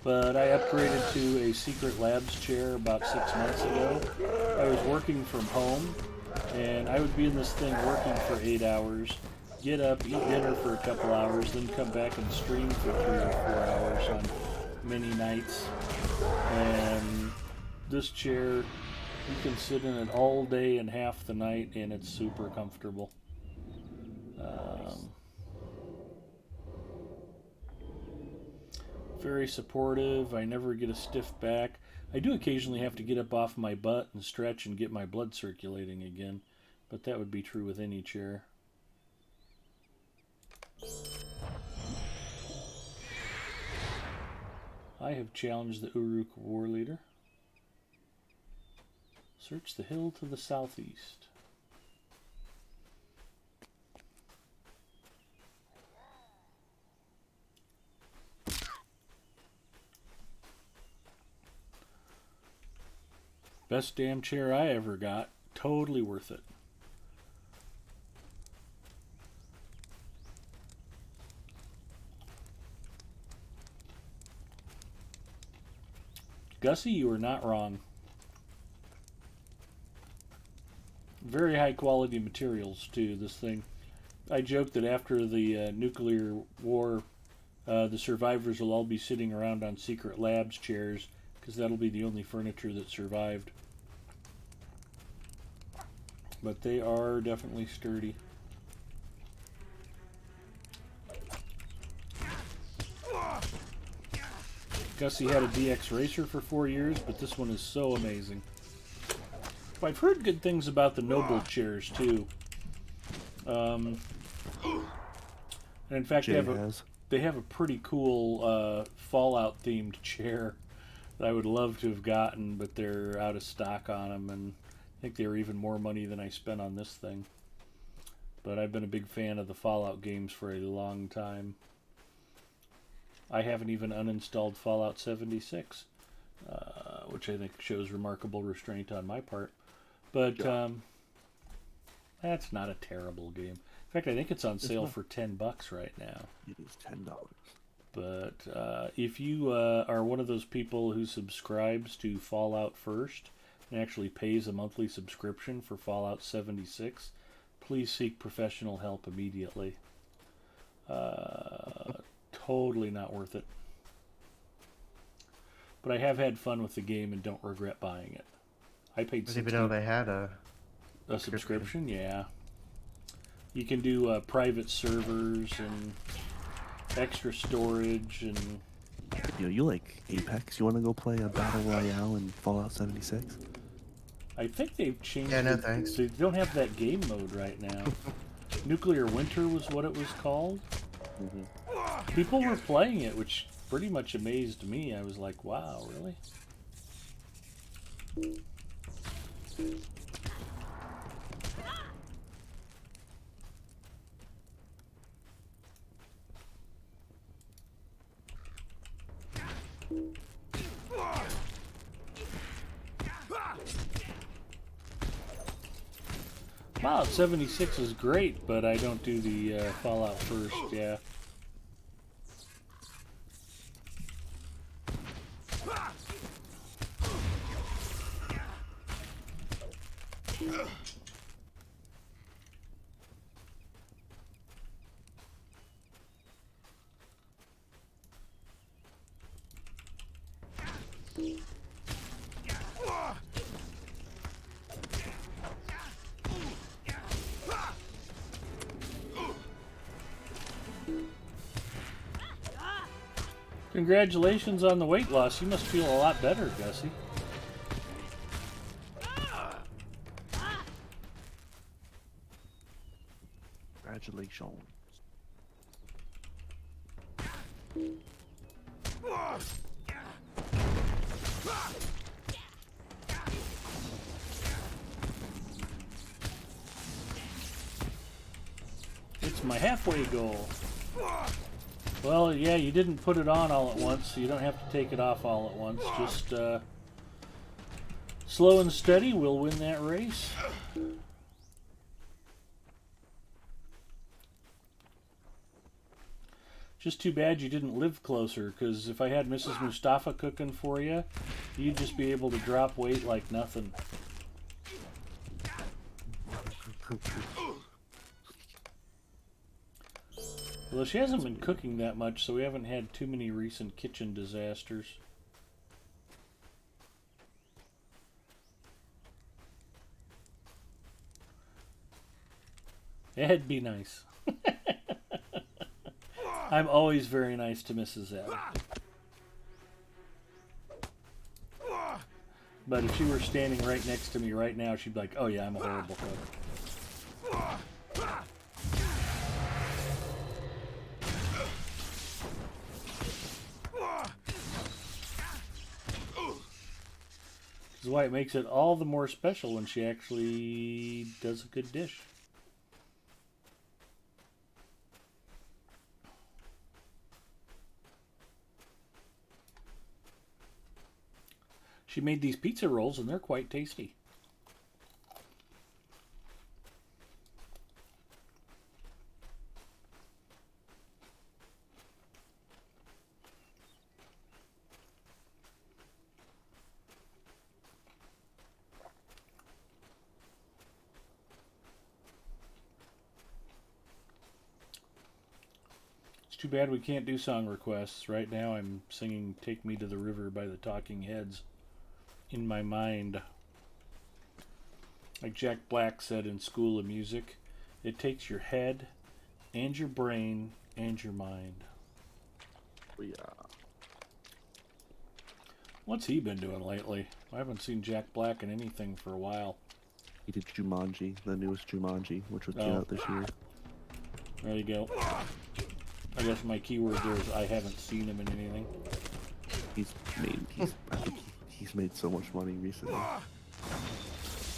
but I upgraded to a Secret Labs chair about 6 months ago. I was working from home, and I would be in this thing working for 8 hours, get up, eat dinner for a couple hours, then come back and stream for 3 or 4 hours on many nights. And this chair, you can sit in it all day and half the night, and it's super comfortable. Very supportive. I never get a stiff back. I do occasionally have to get up off my butt and stretch and get my blood circulating again, but that would be true with any chair. I have challenged the Uruk war leader. Search the hill to the southeast. Best damn chair I ever got. Totally worth it. Gussie, you are not wrong. Very high quality materials too, this thing. I joke that after the nuclear war, the survivors will all be sitting around on Secret Labs chairs because that'll be the only furniture that survived. But they are definitely sturdy. Gussie had a DX Racer for 4 years, but this one is so amazing. I've heard good things about the Noble chairs too. And in fact, they have a pretty cool Fallout themed chair that I would love to have gotten, but they're out of stock on them, and I think they were even more money than I spent on this thing. But I've been a big fan of the Fallout games for a long time. I haven't even uninstalled Fallout 76. which I think shows remarkable restraint on my part. But that's not a terrible game. In fact, I think it's on sale for $10 right now. It is $10. But if you are one of those people who subscribes to Fallout First and actually pays a monthly subscription for Fallout 76, please seek professional help immediately. Totally not worth it. But I have had fun with the game and don't regret buying it. I paid I didn't even know they had a subscription, yeah. You can do private servers and extra storage and... You like Apex? You want to go play a Battle Royale in Fallout 76? I think they've changed Yeah, no it. thanks. They don't have that game mode right now. Nuclear Winter was what it was called. Mm-hmm. People were playing it, which pretty much amazed me. I was like, wow, really? Fallout 76 is great, but I don't do the Fallout First, yeah. Congratulations on the weight loss. You must feel a lot better, Gussie. Congratulations. It's my halfway goal. Well, yeah, you didn't put it on all at once, so you don't have to take it off all at once. Just slow and steady will win that race. Just too bad you didn't live closer, because if I had Mrs. Mustafa cooking for you, you'd just be able to drop weight like nothing. Well, she hasn't been cooking that much, so we haven't had too many recent kitchen disasters. It'd be nice. I'm always very nice to Mrs. Ed. But if she were standing right next to me right now, she'd be like, oh yeah, I'm a horrible cook. This is why it makes it all the more special when she actually does a good dish. She made these pizza rolls and they're quite tasty. It's too bad we can't do song requests. Right now I'm singing Take Me to the River by the Talking Heads in my mind. Like Jack Black said in School of Music, it takes your head and your brain and your mind. Yeah. What's he been doing lately? I haven't seen Jack Black in anything for a while. He did Jumanji, the newest Jumanji, which was out this year. There you go. I guess my keyword there is I haven't seen him in anything. I think he's made so much money recently.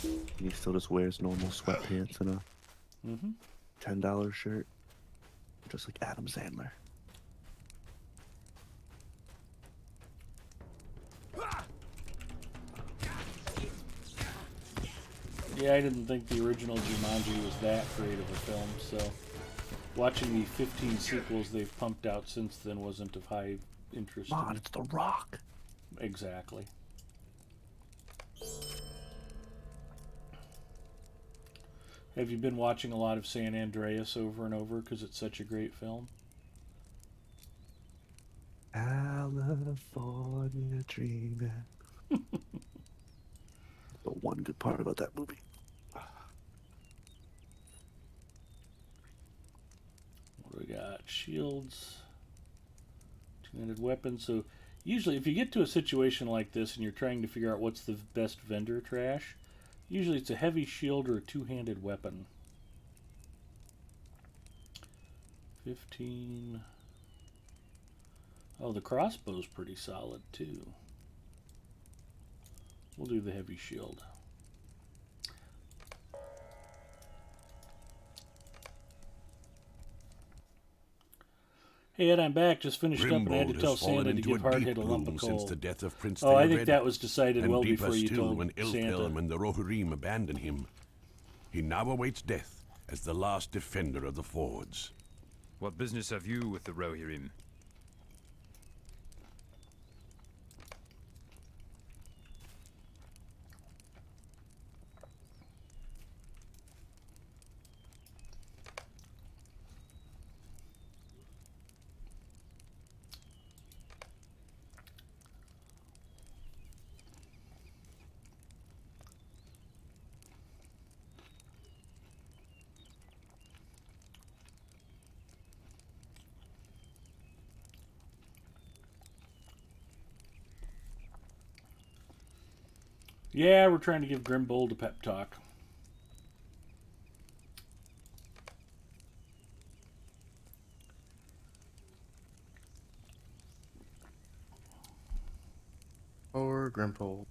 And he still just wears normal sweatpants and a $10 shirt. Just like Adam Sandler. Yeah, I didn't think the original Jumanji was that great of a film, so watching the 15 sequels they've pumped out since then wasn't of high interest to Come on, me. it's The Rock. Exactly. Have you been watching a lot of San Andreas over and over because it's such a great film? California dreaming. The one good part about that movie. What do we got? Shields. Two-handed weapons. So usually if you get to a situation like this and you're trying to figure out what's the best vendor trash, usually it's a heavy shield or a two-handed weapon. 15. Oh, the crossbow's pretty solid too. We'll do the heavy shield. Hey Ed, I'm back. Just finished up and I had to Grimbold tell has fallen Santa to into give a deep Hardhead a lump gloom of since coal. the death of Prince Oh, I think Theored, that was decided and well deeper before you still told when Santa. Ilfhelm and the Rohirrim abandoned him. He now awaits death as the last defender of the fords. What business have you with the Rohirrim? Yeah, we're trying to give Grimbold a pep talk. Or Grimpold.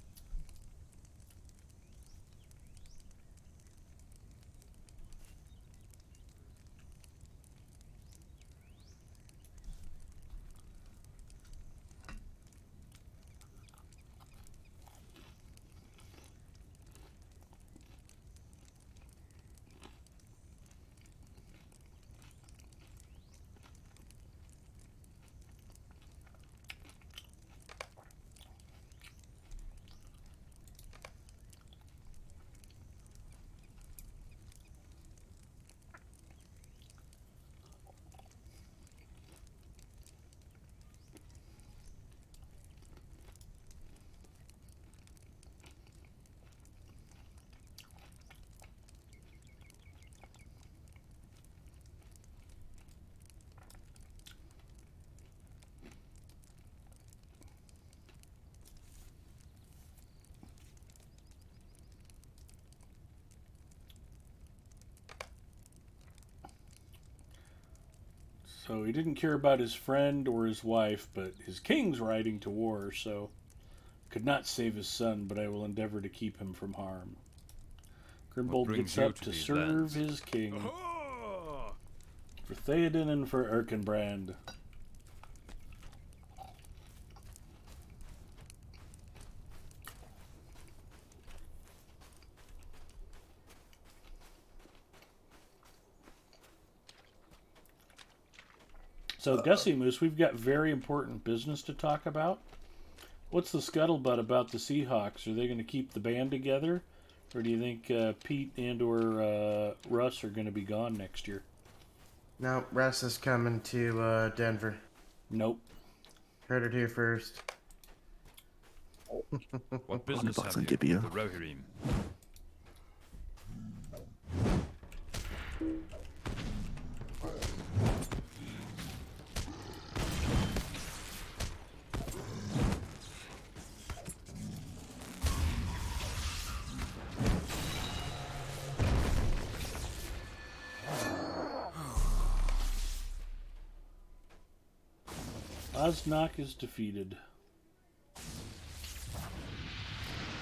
So he didn't care about his friend or his wife, but his king's riding to war, so could not save his son, but I will endeavor to keep him from harm. Grimbold brings gets you up to to these serve lands? his king. For Theoden and for Erkenbrand. So, Gussie Moose, we've got very important business to talk about. What's the scuttlebutt about the Seahawks? Are they going to keep the band together? Or do you think Pete and or Russ are going to be gone next year? No, Russ is coming to Denver. Nope. Heard it here first. What business $100 have on you Gibeah. with the Rohirrim? Osnok is defeated.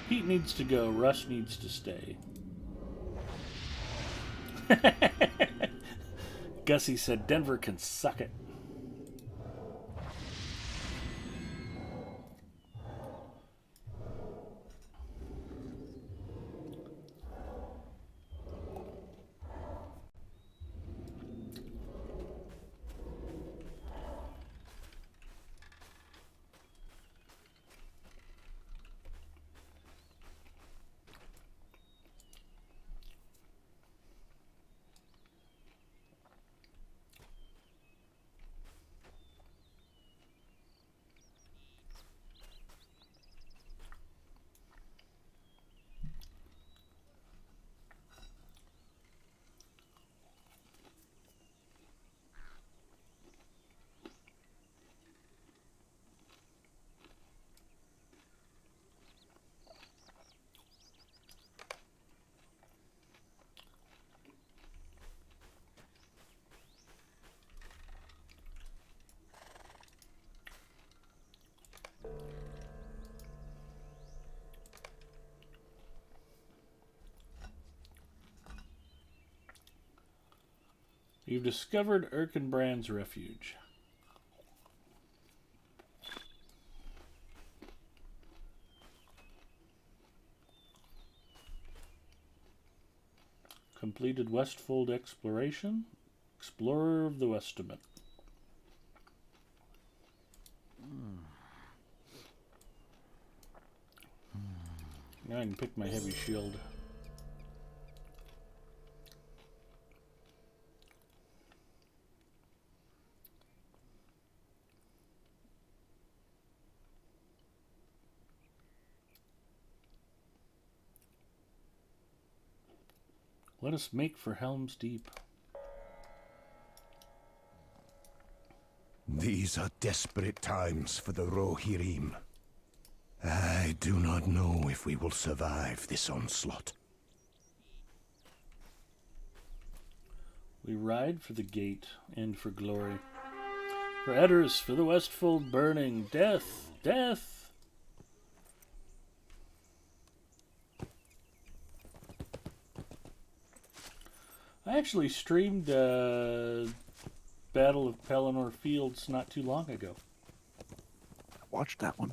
Pete needs to go. Russ needs to stay. Gussie said Denver can suck it. You've discovered Erkenbrand's refuge. Completed Westfold exploration. Explorer of the Westament. Now I can pick my heavy shield. Let us make for Helm's Deep. These are desperate times for the Rohirrim. I do not know if we will survive this onslaught. We ride for the gate and for glory. For Edders, for the Westfold burning. Death! Death! I actually streamed Battle of Pelennor Fields not too long ago. Watch that one.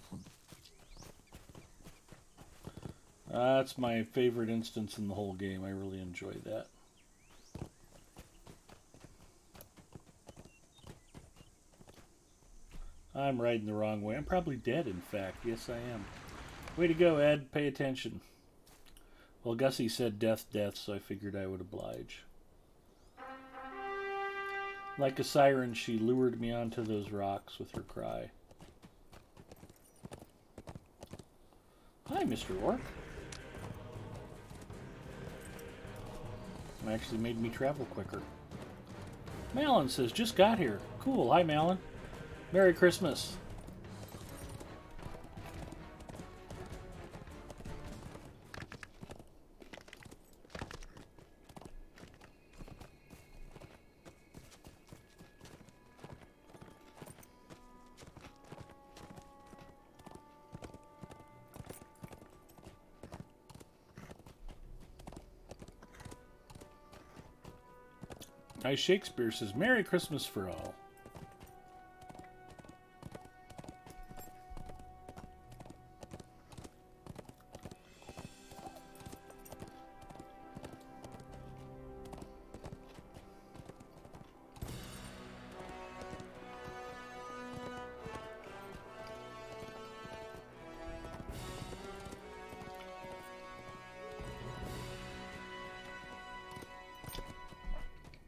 That's my favorite instance in the whole game. I really enjoyed that. I'm riding the wrong way. I'm probably dead, in fact. Yes, I am. Way to go, Ed. Pay attention. Well, Gussie said death, death, so I figured I would oblige. Like a siren, she lured me onto those rocks with her cry. Hi, Mr. Orc. It actually made me travel quicker. Malin says, just got here. Cool. Hi, Malin. Merry Christmas. Nice Shakespeare says, Merry Christmas for all.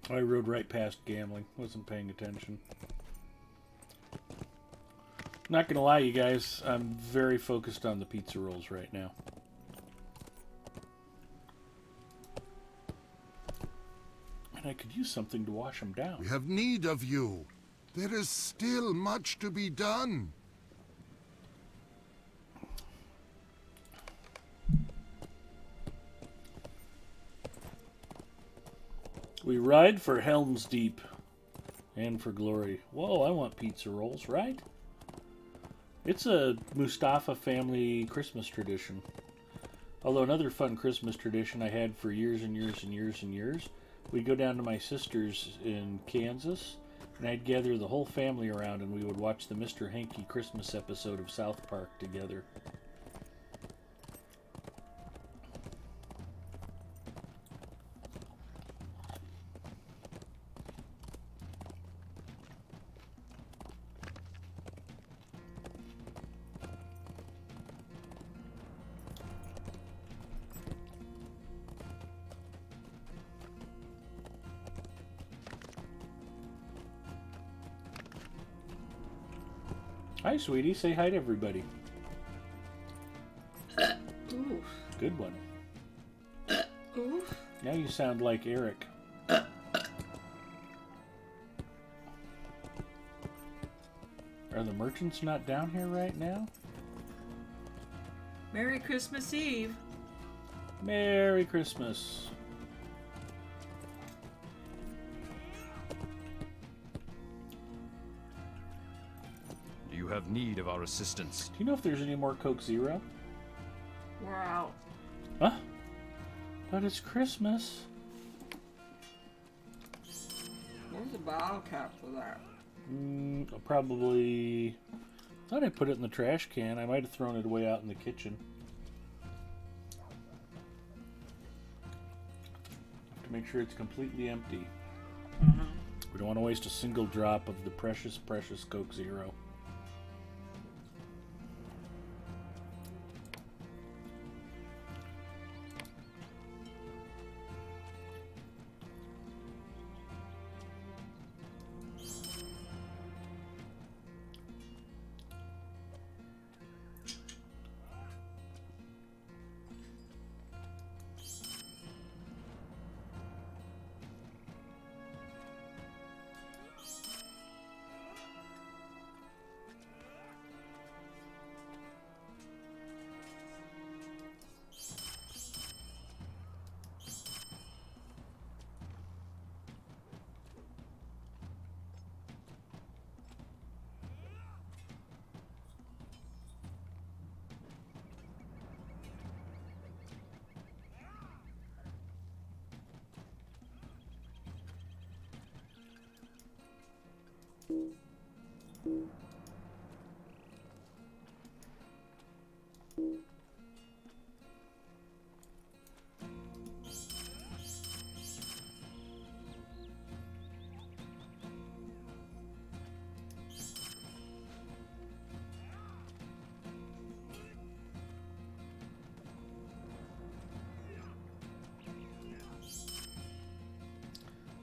I rode right past gambling. Wasn't paying attention. Not gonna lie, you guys. I'm very focused on the pizza rolls right now. And I could use something to wash them down. We have need of you. There is still much to be done. We ride for Helm's Deep and for glory. Whoa, I want pizza rolls, right? It's a Mustafa family Christmas tradition. Although another fun Christmas tradition I had for years and years and years and years, we'd go down to my sister's in Kansas, and I'd gather the whole family around and we would watch the Mr. Hanky Christmas episode of South Park together. Hi, sweetie. Say hi to everybody. Oof. Good one. Oof. Now you sound like Eric. Are the merchants not down here right now? Merry Christmas Eve. Merry Christmas. You have need of our assistance. Do you know if there's any more Coke Zero? We're out. Huh? But it's Christmas. the bottle cap for that? Probably. I thought I put it in the trash can. I might have thrown it away out in the kitchen. Have to make sure it's completely empty. We don't want to waste a single drop of the precious, precious Coke Zero.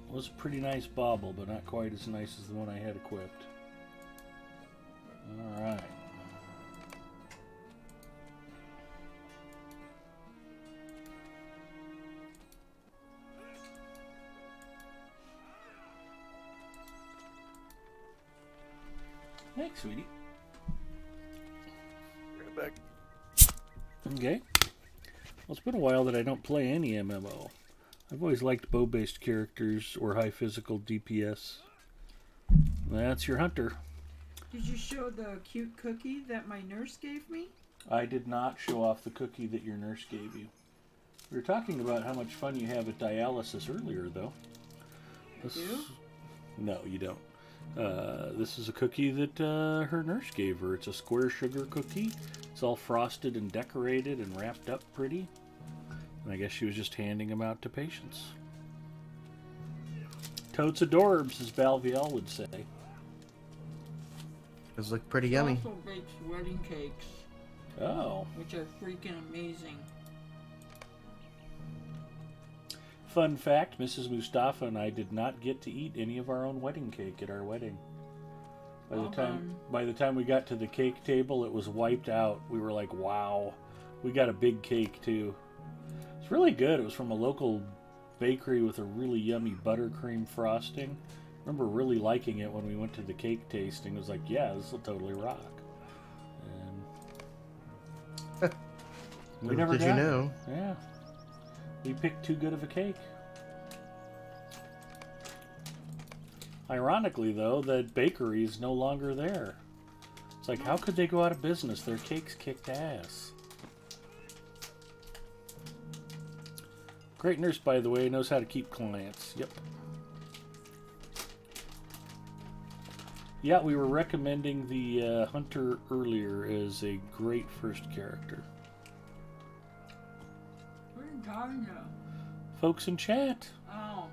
It was a pretty nice bauble, but not quite as nice as the one I had equipped. Alright. Thanks, sweetie. Right back. Okay. Well, it's been a while that I don't play any MMO. I've always liked bow-based characters or high physical DPS. That's your hunter. Did you show the cute cookie that my nurse gave me? I did not show off the cookie that your nurse gave you. We were talking about how much fun you have at dialysis earlier, though. I do? No, you don't. This is a cookie that her nurse gave her. It's a square sugar cookie. It's all frosted and decorated and wrapped up pretty. And I guess she was just handing them out to patients. Totes adorbs, as Balviel would say. Those look pretty She yummy. also bakes wedding cakes, Oh. which are freaking amazing. Fun fact, Mrs. Mustafa and I did not get to eat any of our own wedding cake at our wedding. By the time we got to the cake table, it was wiped out. We were like, wow. We got a big cake too. It's really good. It was from a local bakery with a really yummy buttercream frosting. I remember really liking it when we went to the cake tasting. It was like, yeah, this will totally rock. And we never Did got you it. know? Yeah. We picked too good of a cake. Ironically, though, that bakery is no longer there. It's like, how could they go out of business? Their cakes kicked ass. Great nurse, by the way, knows how to keep clients. Yep. Yeah, we were recommending the Hunter earlier as a great first character. What are you talking about? Folks in chat. Oh.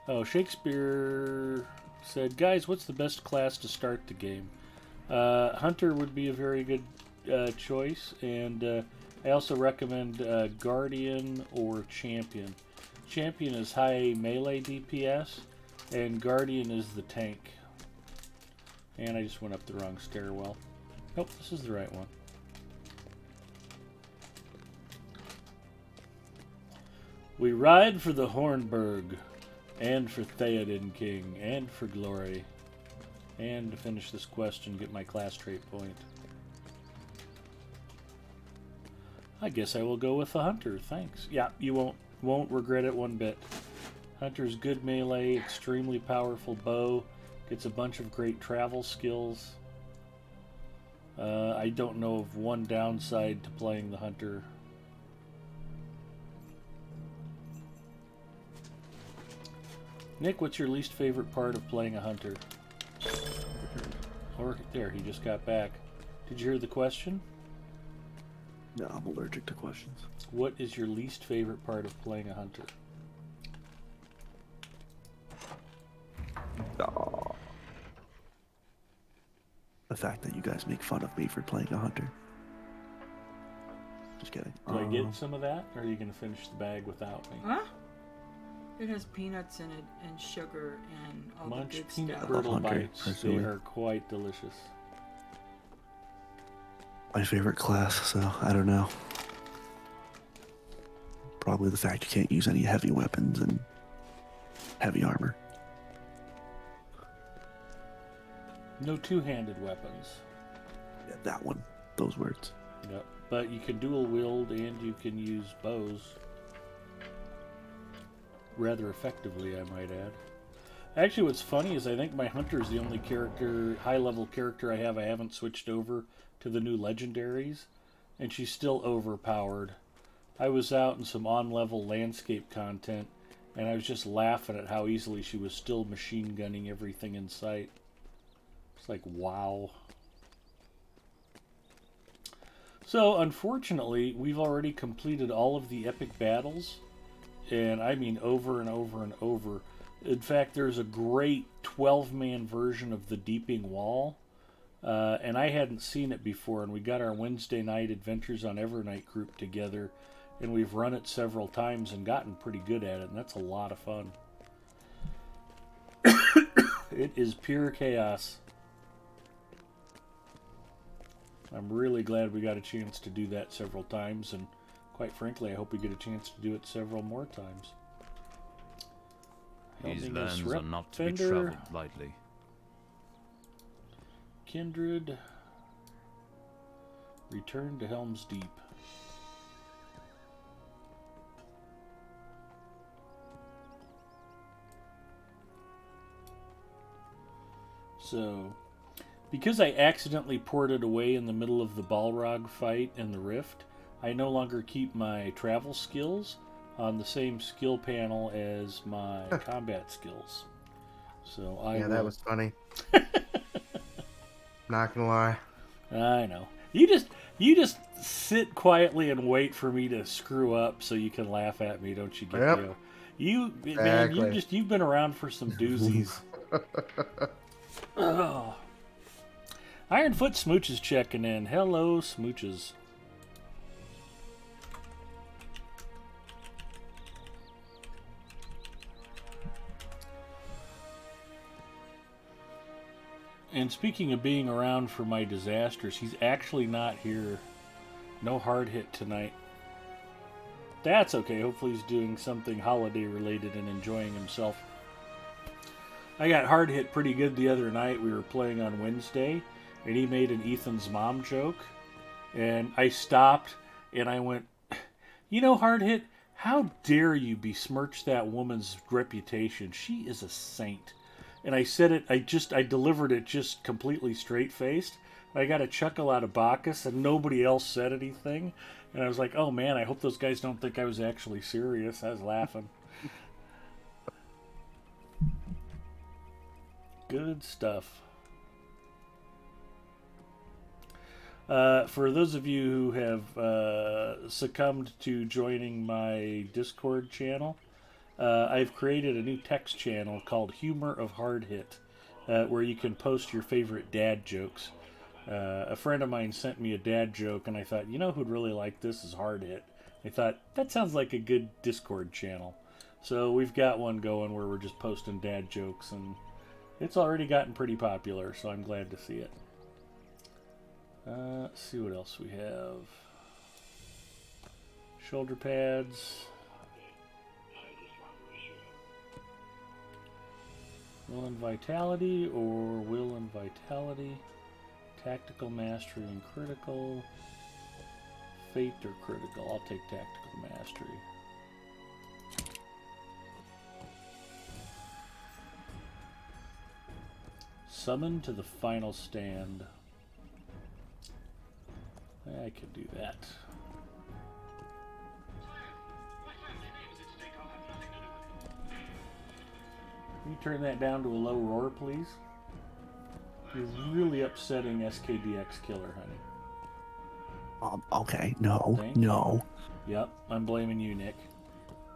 Oh, Shakespeare said, guys, what's the best class to start the game? Hunter would be a very good choice, and I also recommend Guardian or Champion. Champion is high melee DPS, and Guardian is the tank. And I just went up the wrong stairwell. Nope, this is the right one. We ride for the Hornburg, and for Theoden King, and for glory. And to finish this quest and get my class trait point. I guess I will go with the Hunter, thanks. Yeah, you won't regret it one bit. Hunter's good melee, extremely powerful bow, gets a bunch of great travel skills. I don't know of one downside to playing the Hunter. Nick, what's your least favorite part of playing a hunter? Or there, he just got back. Did you hear the question? No, I'm allergic to questions. What is your least favorite part of playing a hunter? Oh. The fact that you guys make fun of me for playing a hunter. Just kidding. Do I get some of that, or are you going to finish the bag without me? Huh? It has peanuts in it and sugar and all Munch the good peanut stuff. brittle Hunter, bites. They personally. are quite delicious. My favorite class, so I don't know. Probably the fact you can't use any heavy weapons and heavy armor. No two-handed weapons. Yeah, that one. Those words. Yep. But you can dual wield and you can use bows. Rather effectively, I might add. Actually, what's funny is I think my hunter is the only character, high-level character I haven't switched over to the new legendaries, and she's still overpowered. I was out in some on-level landscape content, and I was just laughing at how easily she was still machine gunning everything in sight. It's like, wow. So, unfortunately, we've already completed all of the epic battles, and I mean over and over and over. In fact, there's a great 12-man version of the Deeping Wall, and I hadn't seen it before, and we got our Wednesday night Adventures on Evernight group together, and we've run it several times and gotten pretty good at it, and that's a lot of fun. It is pure chaos. I'm really glad we got a chance to do that several times, and quite frankly, I hope we get a chance to do it several more times. These Helming us, lands are not to be Fender, traveled lightly. Kindred, return to Helm's Deep. So, because I accidentally poured it away in the middle of the Balrog fight in the Rift, I no longer keep my travel skills on the same skill panel as my combat skills. So I That was funny. Not gonna lie. I know. You just sit quietly and wait for me to screw up so you can laugh at me, don't you, Githio? You man, you've been around for some doozies. Oh. Ironfoot Smooch is checking in. Hello, Smooches. And speaking of being around for my disasters, he's actually not here. No hard hit tonight. That's okay. Hopefully he's doing something holiday related and enjoying himself. I got hard hit pretty good the other night. We were playing on Wednesday, and he made an Ethan's mom joke. And I stopped, and I went, you know, hard hit, how dare you besmirch that woman's reputation? She is a saint. And I said it, I delivered it just completely straight-faced. I got a chuckle out of Bacchus, and nobody else said anything. And I was like, oh man, I hope those guys don't think I was actually serious. I was laughing. Good stuff. For those of you who have succumbed to joining my Discord channel, I've created a new text channel called Humor of Hard Hit, where you can post your favorite dad jokes. A friend of mine sent me a dad joke, and I thought, you know who'd really like this is Hard Hit. I thought, that sounds like a good Discord channel. So we've got one going where we're just posting dad jokes, and it's already gotten pretty popular, so I'm glad to see it. Let's see what else we have. Shoulder pads. Will and Vitality or Will and Vitality. Tactical Mastery and Critical. Fate or Critical. I'll take Tactical Mastery. Summon to the Final Stand. I could do that. Can you turn that down to a low roar, please? You're really upsetting SKDX Killer, honey. Okay, no, Thank no. Yep, I'm blaming you, Nick.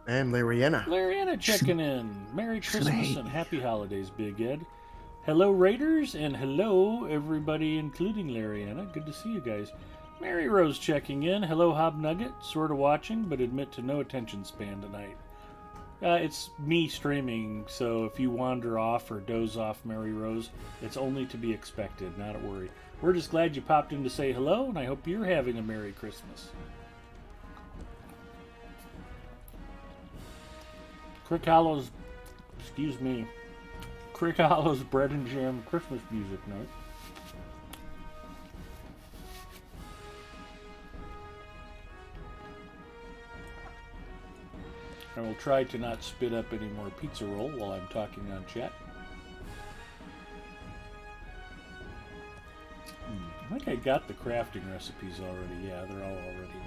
And Lariana. Lariana checking in. Merry Christmas and Happy Holidays, Big Ed. Hello, Raiders, and hello, everybody, including Lariana. Good to see you guys. Mary Rose checking in. Hello, Hobnugget. Sort of watching, but admit to no attention span tonight. It's me streaming, so if you wander off or doze off, Mary Rose, it's only to be expected, not a worry. We're just glad you popped in to say hello, and I hope you're having a Merry Christmas. Crick Hollow's Bread and Jam Christmas music night. I will try to not spit up any more pizza roll while I'm talking on chat. I think I got the crafting recipes already. Yeah, they're all already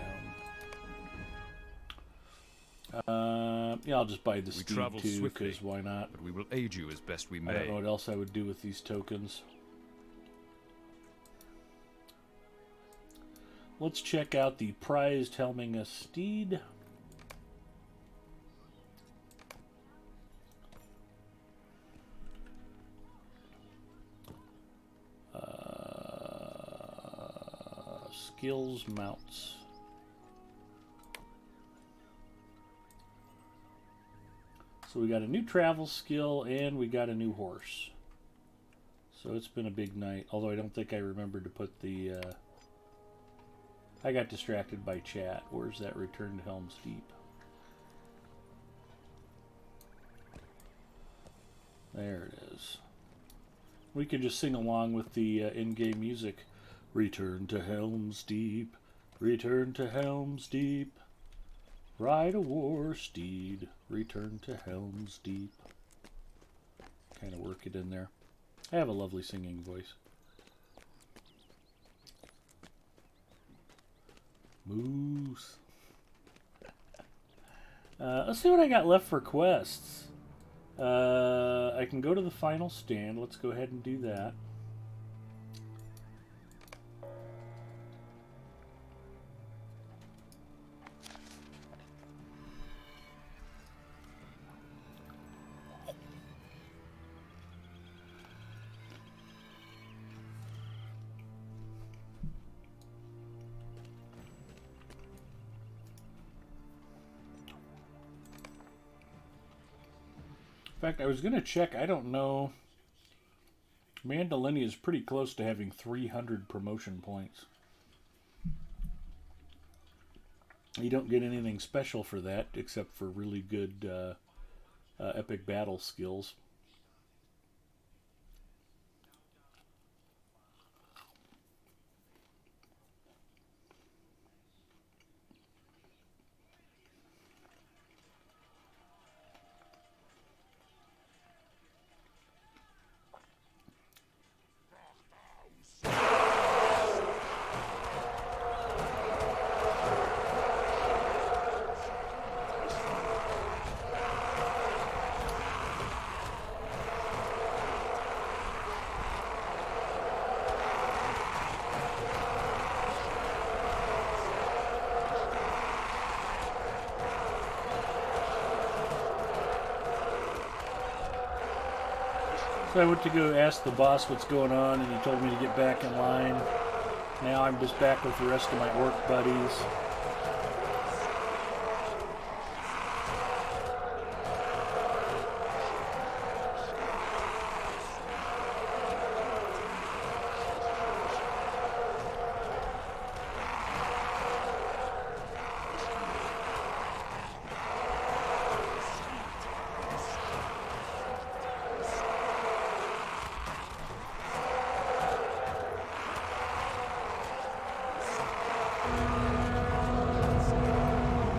known. Yeah, I'll just buy the Steam too, because why not? But we will aid you as best we may. I don't know what else I would do with these tokens. Let's check out the prized Helminga Steed. Skills mounts. So we got a new travel skill and we got a new horse. So it's been a big night. Although I don't think I remembered to put the... I got distracted by chat. Where's that Return to Helm's Deep? There it is. We can just sing along with the in-game music. Return to Helm's Deep, return to Helm's Deep, ride a war steed, return to Helm's Deep. Kind of work it in there. I have a lovely singing voice. Moose. Let's see what I got left for quests. I can go to the final stand. Let's go ahead and do that. In fact, I was going to check. I don't know. Mandalini is pretty close to having 300 promotion points. You don't get anything special for that, except for really good epic battle skills. So I went to go ask the boss what's going on, and he told me to get back in line. Now I'm just back with the rest of my orc buddies.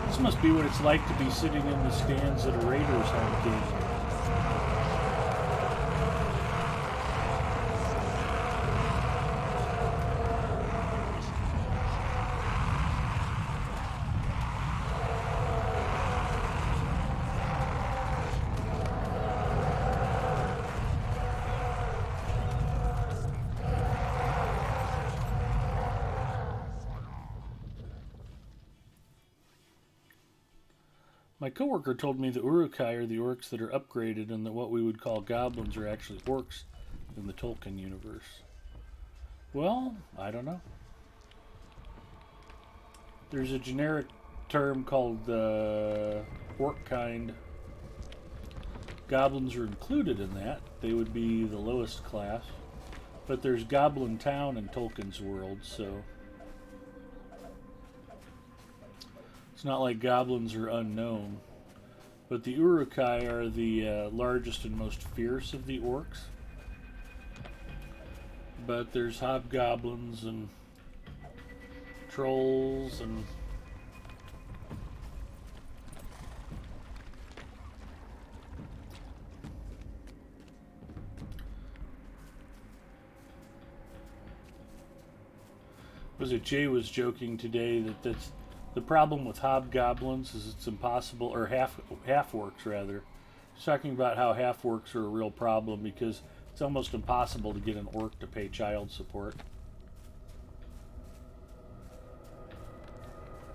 This must be what it's like to be sitting in the stands at a Raiders home game. My coworker told me the Uruk-hai are the orcs that are upgraded and that what we would call goblins are actually orcs in the Tolkien universe. Well, I don't know. There's a generic term called orc kind. Goblins are included in that. They would be the lowest class. But there's Goblin Town in Tolkien's world, so it's not like goblins are unknown. But the Uruk-hai are the largest and most fierce of the orcs. But there's hobgoblins and trolls and Jay was joking today that's the problem with hobgoblins is it's impossible, or half orcs rather. He's talking about how half orcs are a real problem because it's almost impossible to get an orc to pay child support.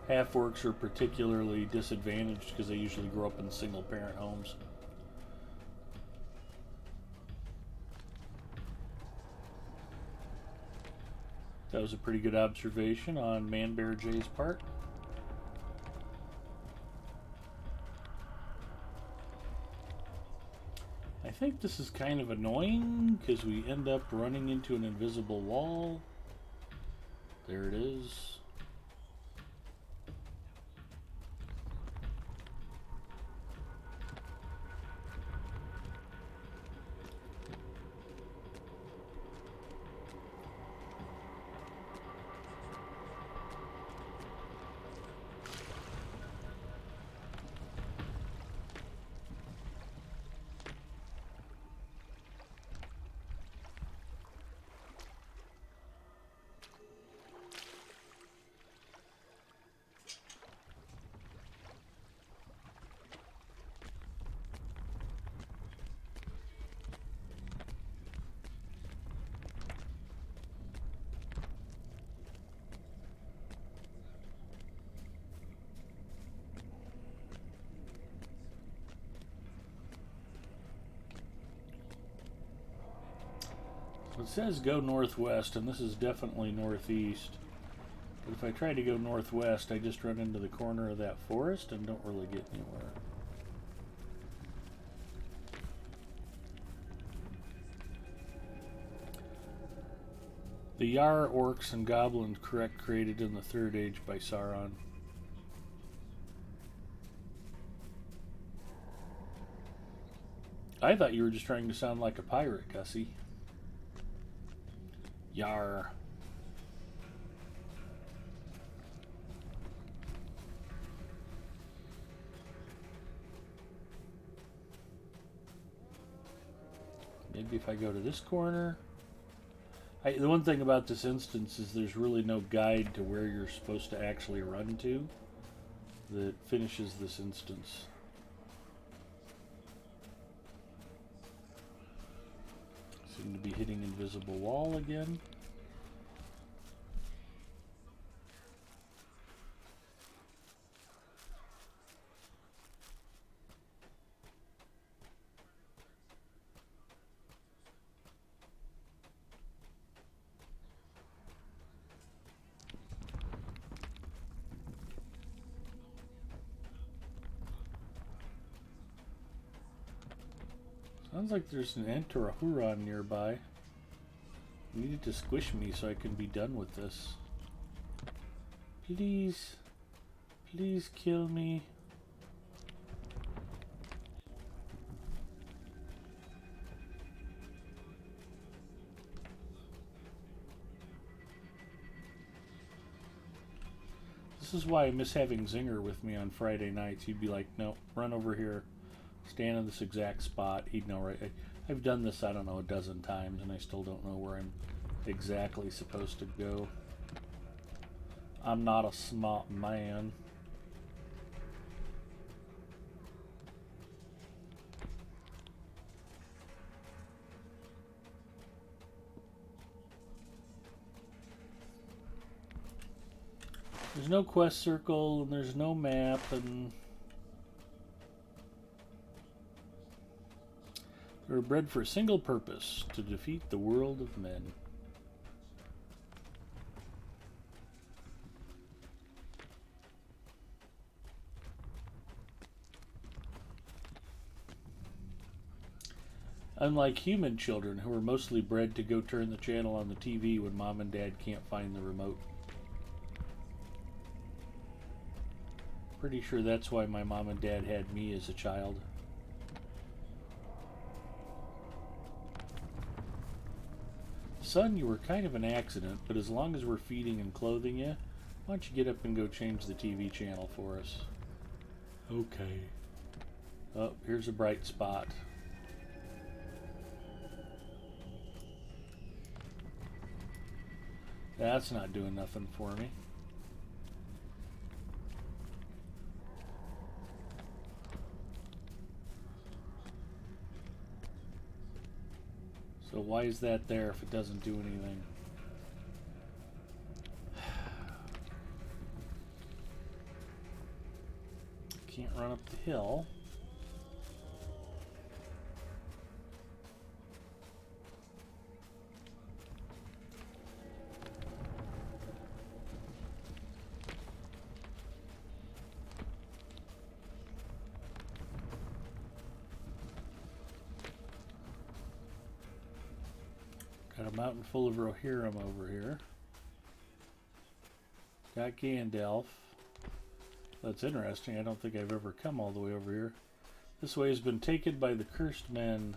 Half orcs are particularly disadvantaged because they usually grow up in single parent homes. That was a pretty good observation on Man Bear Jay's part. I think this is kind of annoying because we end up running into an invisible wall. There it is. It says go northwest, and this is definitely northeast. But if I try to go northwest, I just run into the corner of that forest and don't really get anywhere. The Yarr orcs and goblins created in the Third Age by Sauron. I thought you were just trying to sound like a pirate, Gussie. Yarr. Maybe if I go to this corner. The one thing about this instance is there's really no guide to where you're supposed to actually run to that finishes this instance. Seem to be hitting invisible wall again. Sounds like there's an Ent or a Huron nearby. You needed to squish me so I can be done with this. Please. Please kill me. This is why I miss having Zinger with me on Friday nights. He'd be like, no, run over here. Stand in this exact spot. He'd know right. I've done this, I don't know, a dozen times, and I still don't know where I'm exactly supposed to go. I'm not a smart man. There's no quest circle, and there's no map, and We were bred for a single purpose, to defeat the world of men. Unlike human children, who are mostly bred to go turn the channel on the TV when mom and dad can't find the remote. Pretty sure that's why my mom and dad had me as a child. Son, you were kind of an accident, but as long as we're feeding and clothing you, why don't you get up and go change the TV channel for us? Okay. Oh, here's a bright spot. That's not doing nothing for me. So why is that there if it doesn't do anything? Can't run up the hill. Got a mountain full of Rohirrim over here. Got Gandalf. That's interesting. I don't think I've ever come all the way over here. This way has been taken by the cursed men.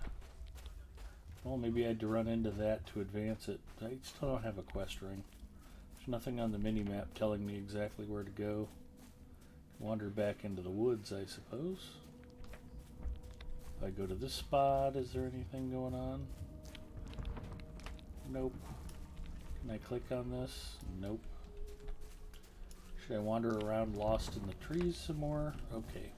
Well, maybe I had to run into that to advance it. I still don't have a quest ring. There's nothing on the mini-map telling me exactly where to go. Wander back into the woods, I suppose. If I go to this spot, is there anything going on? Nope. Can I click on this? Nope. Should I wander around lost in the trees some more? Okay.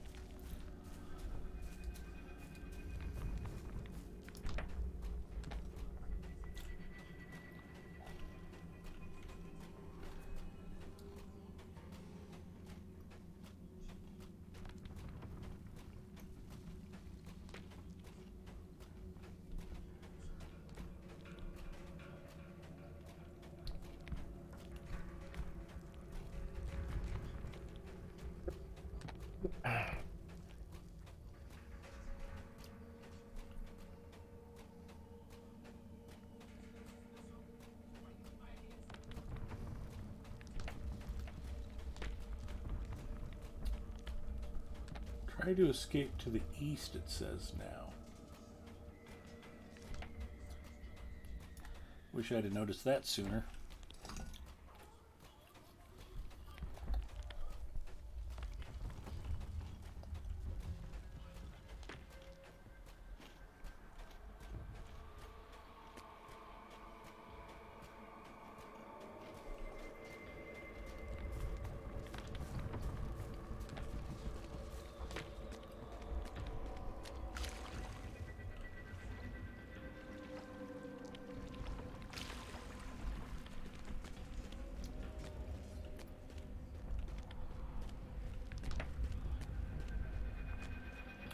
Try to escape to the east, it says now. Wish I'd have noticed that sooner.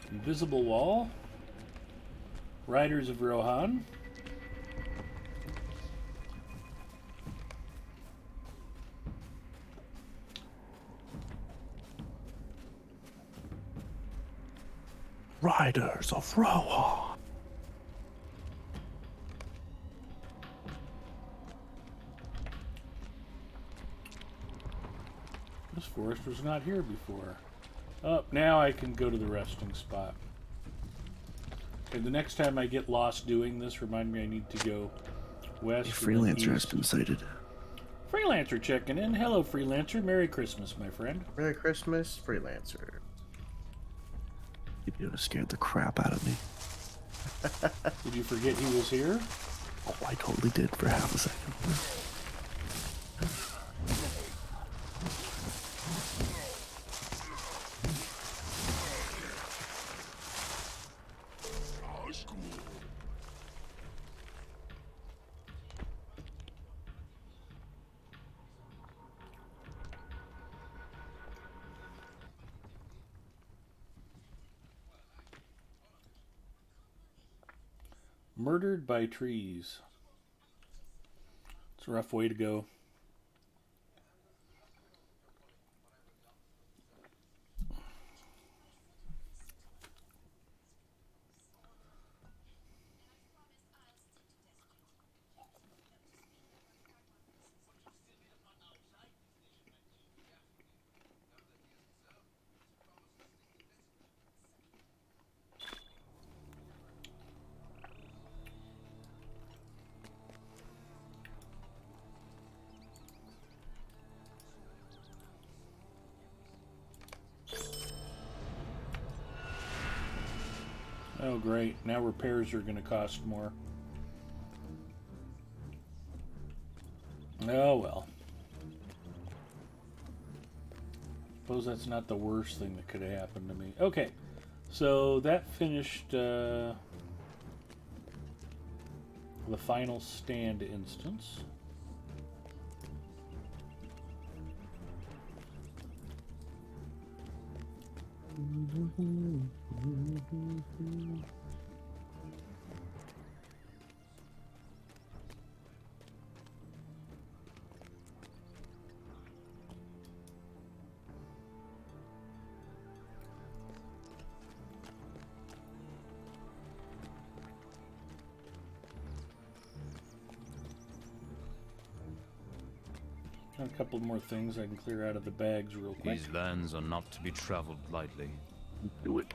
Invisible wall. Riders of Rohan. Riders of Rohan. This forest was not here before. Oh, now I can go to the resting spot. Okay, the next time I get lost doing this, remind me I need to go west. A freelancer has been sighted. Freelancer checking in. Hello, Freelancer. Merry Christmas, my friend. Merry Christmas, Freelancer. You scared the crap out of me. Did you forget he was here? Oh, I totally did for half a second. Murdered by trees. It's a rough way to go. Oh, great. Now repairs are going to cost more. Oh, well. Suppose that's not the worst thing that could have happened to me. Okay. So that finished the final stand instance. A couple more things I can clear out of the bags real quick. These lands are not to be traveled lightly. Do it.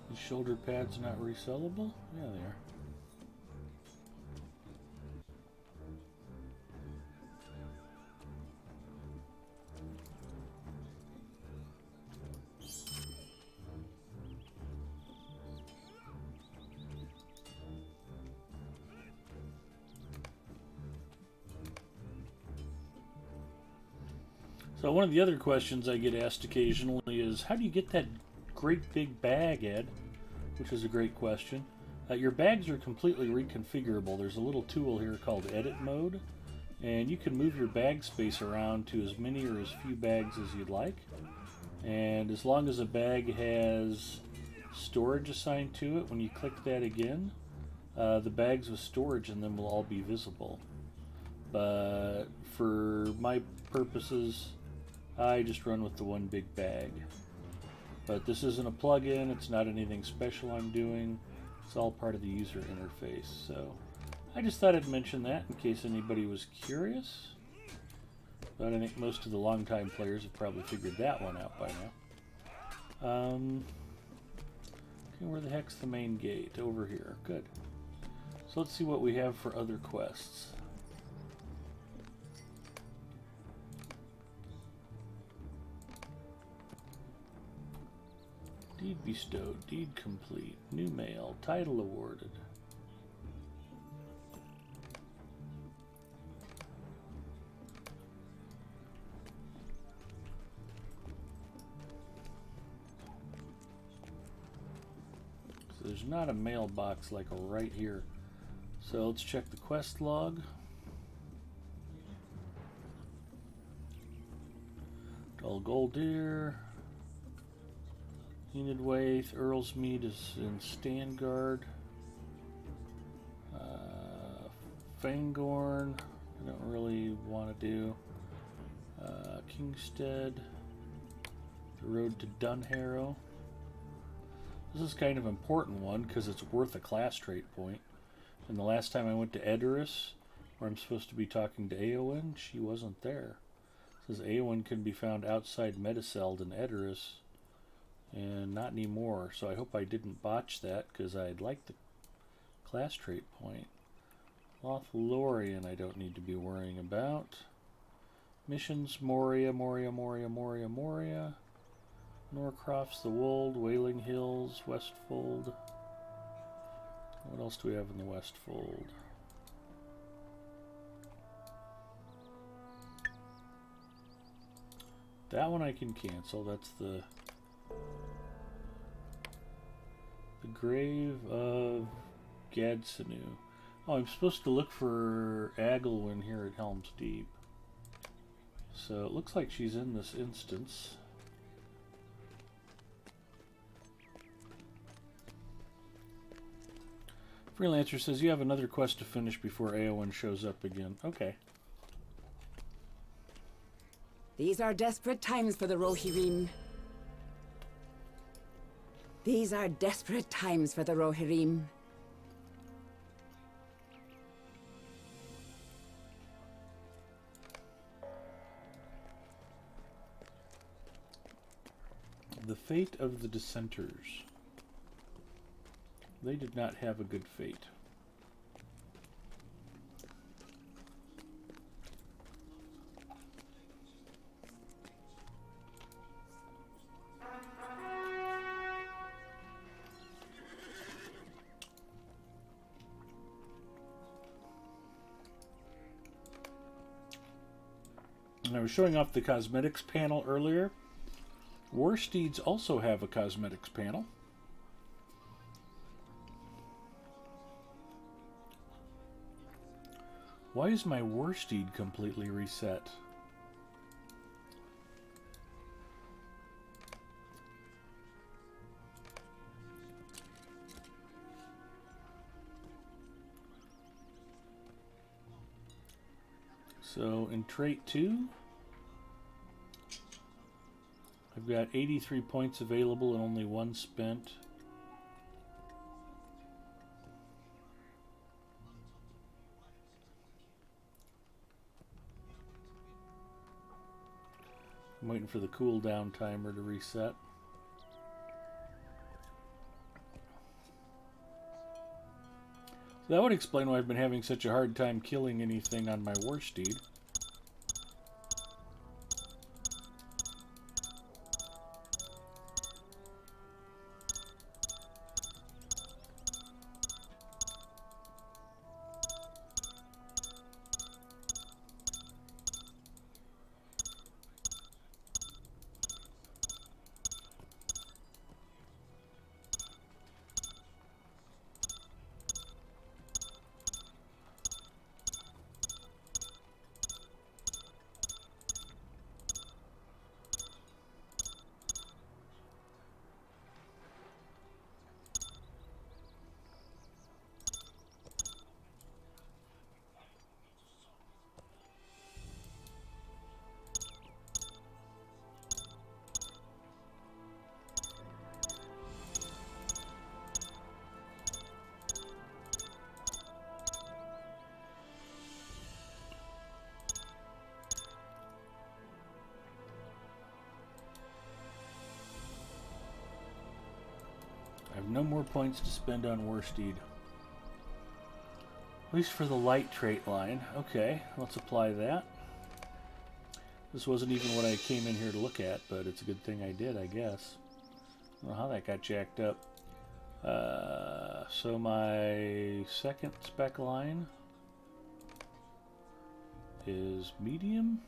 These shoulder pads not resellable? Yeah, they are. So one of the other questions I get asked occasionally is, how do you get that great big bag, Ed? Which is a great question. Your bags are completely reconfigurable. There's a little tool here called Edit Mode, and you can move your bag space around to as many or as few bags as you'd like. And as long as a bag has storage assigned to it, when you click that again, the bags with storage in them will all be visible. But for my purposes, I just run with the one big bag. But this isn't a plug-in, it's not anything special I'm doing. It's all part of the user interface. So I just thought I'd mention that in case anybody was curious. But I think most of the longtime players have probably figured that one out by now. Okay, where the heck's the main gate? Over here. Good. So let's see what we have for other quests. Deed bestowed, deed complete, new mail, title awarded. So there's not a mailbox like right here. So let's check the quest log. Dull Gold Deer. Enid Waith, Earl's Mead is in Standguard. Fangorn, I don't really want to do. Kingstead, the road to Dunharrow. This is kind of an important one because it's worth a class trait point. And the last time I went to Edoras, Or I'm supposed to be talking to Eowyn. She wasn't there. It says Eowyn can be found outside Mediceld in Edoras. And not anymore. So I hope I didn't botch that, because I'd like the class trait point. Lothlorien I don't need to be worrying about. Missions, Moria. Norcroft's the Wold, Wailing Hills, Westfold. What else do we have in the Westfold? That one I can cancel. That's the Grave of Gadsanu. Oh, I'm supposed to look for Agelwyn here at Helm's Deep. So it looks like she's in this instance. Freelancer says you have another quest to finish before Eowyn shows up again. Okay. These are desperate times for the Rohirrim. These are desperate times for the Rohirrim. The fate of the dissenters. They did not have a good fate. And I was showing off the cosmetics panel earlier. War Steeds also have a cosmetics panel. Why is my War Steed completely reset? So in trait 2, I've got 83 points available and only 1 spent. I'm waiting for the cooldown timer to reset. So that would explain why I've been having such a hard time killing anything on my War Steed. I have no more points to spend on War Steed. At least for the light trait line. Okay, let's apply that. This wasn't even what I came in here to look at, but it's a good thing I did, I guess. I don't know how that got jacked up. So my second spec line is medium.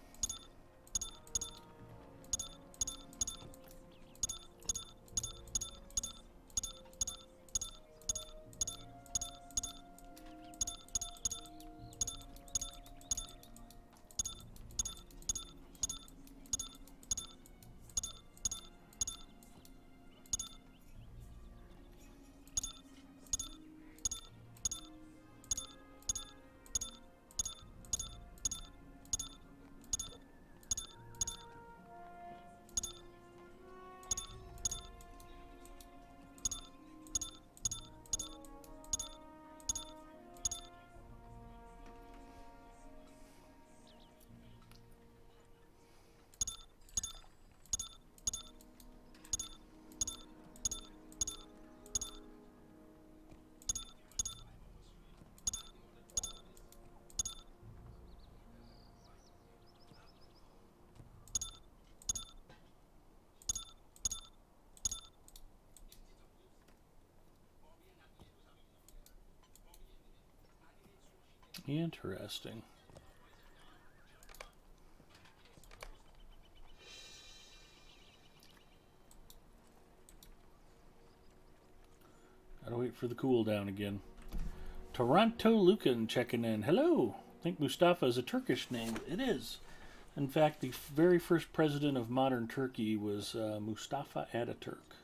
Interesting. Gotta wait for the cooldown again. Toronto Lucan checking in. Hello. I think Mustafa is a Turkish name. It is. In fact, the very first president of modern Turkey was Mustafa Ataturk.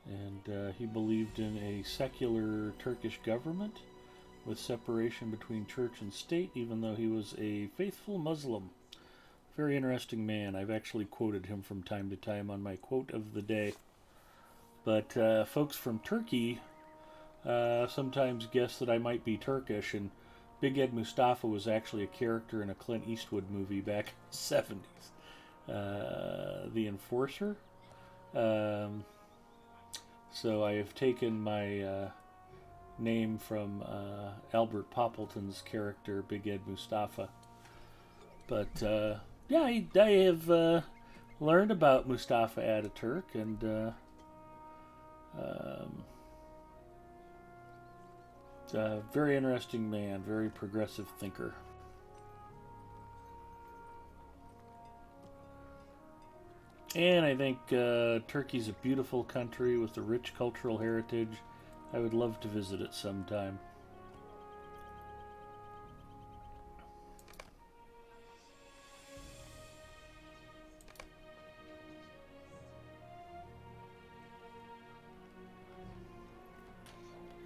And he believed in a secular Turkish government with separation between church and state, even though he was a faithful Muslim. Very interesting man. I've actually quoted him from time to time on my quote of the day. But folks from Turkey sometimes guess that I might be Turkish, and Big Ed Mustafa was actually a character in a Clint Eastwood movie back in the 70s. The Enforcer. So I have taken my name from Albert Poppleton's character, Big Ed Mustafa. But yeah, I have learned about Mustafa Ataturk, and very interesting man, very progressive thinker. And I think Turkey's a beautiful country with a rich cultural heritage. I would love to visit it sometime.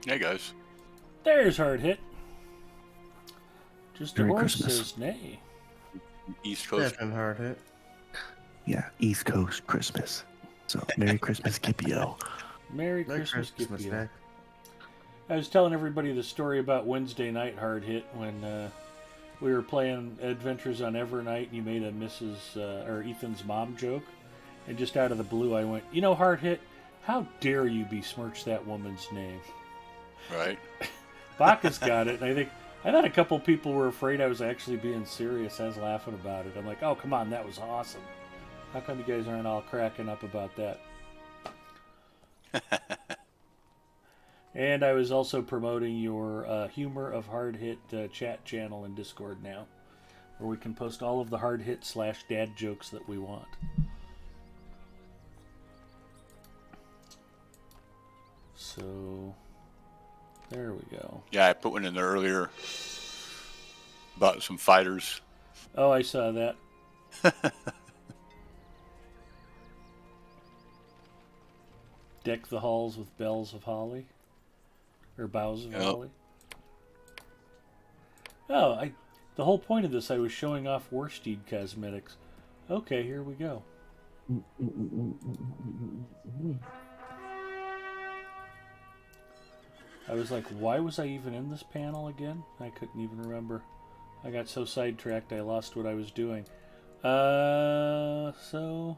Hey guys. There's Hard Hit. Just Merry a horse Christmas. says nay. East Coast. Definitely hard hit. Yeah, East Coast Christmas. So, Merry Christmas, Scipio. Merry Merry Christmas, Christmas, Scipio. Nick. I was telling everybody the story about Wednesday night Hard Hit when we were playing Adventures on Evernight and you made a or Ethan's mom joke. And just out of the blue I went, you know, Hard Hit, how dare you besmirch that woman's name? Right. Bacchus got it, and I thought a couple people were afraid I was actually being serious. I was laughing about it. I'm like, oh, come on, that was awesome. How come you guys aren't all cracking up about that? And I was also promoting your Humor of Hard Hit chat channel in Discord now, where we can post all of the Hard Hit / dad jokes that we want. So, there we go. Yeah, I put one in there earlier about some fighters. Oh, I saw that. Deck the halls with bells of holly. Or boughs of holly. Oh, the whole point of this, I was showing off Warsteed cosmetics. Okay, here we go. I was like, why was I even in this panel again? I couldn't even remember. I got so sidetracked I lost what I was doing. So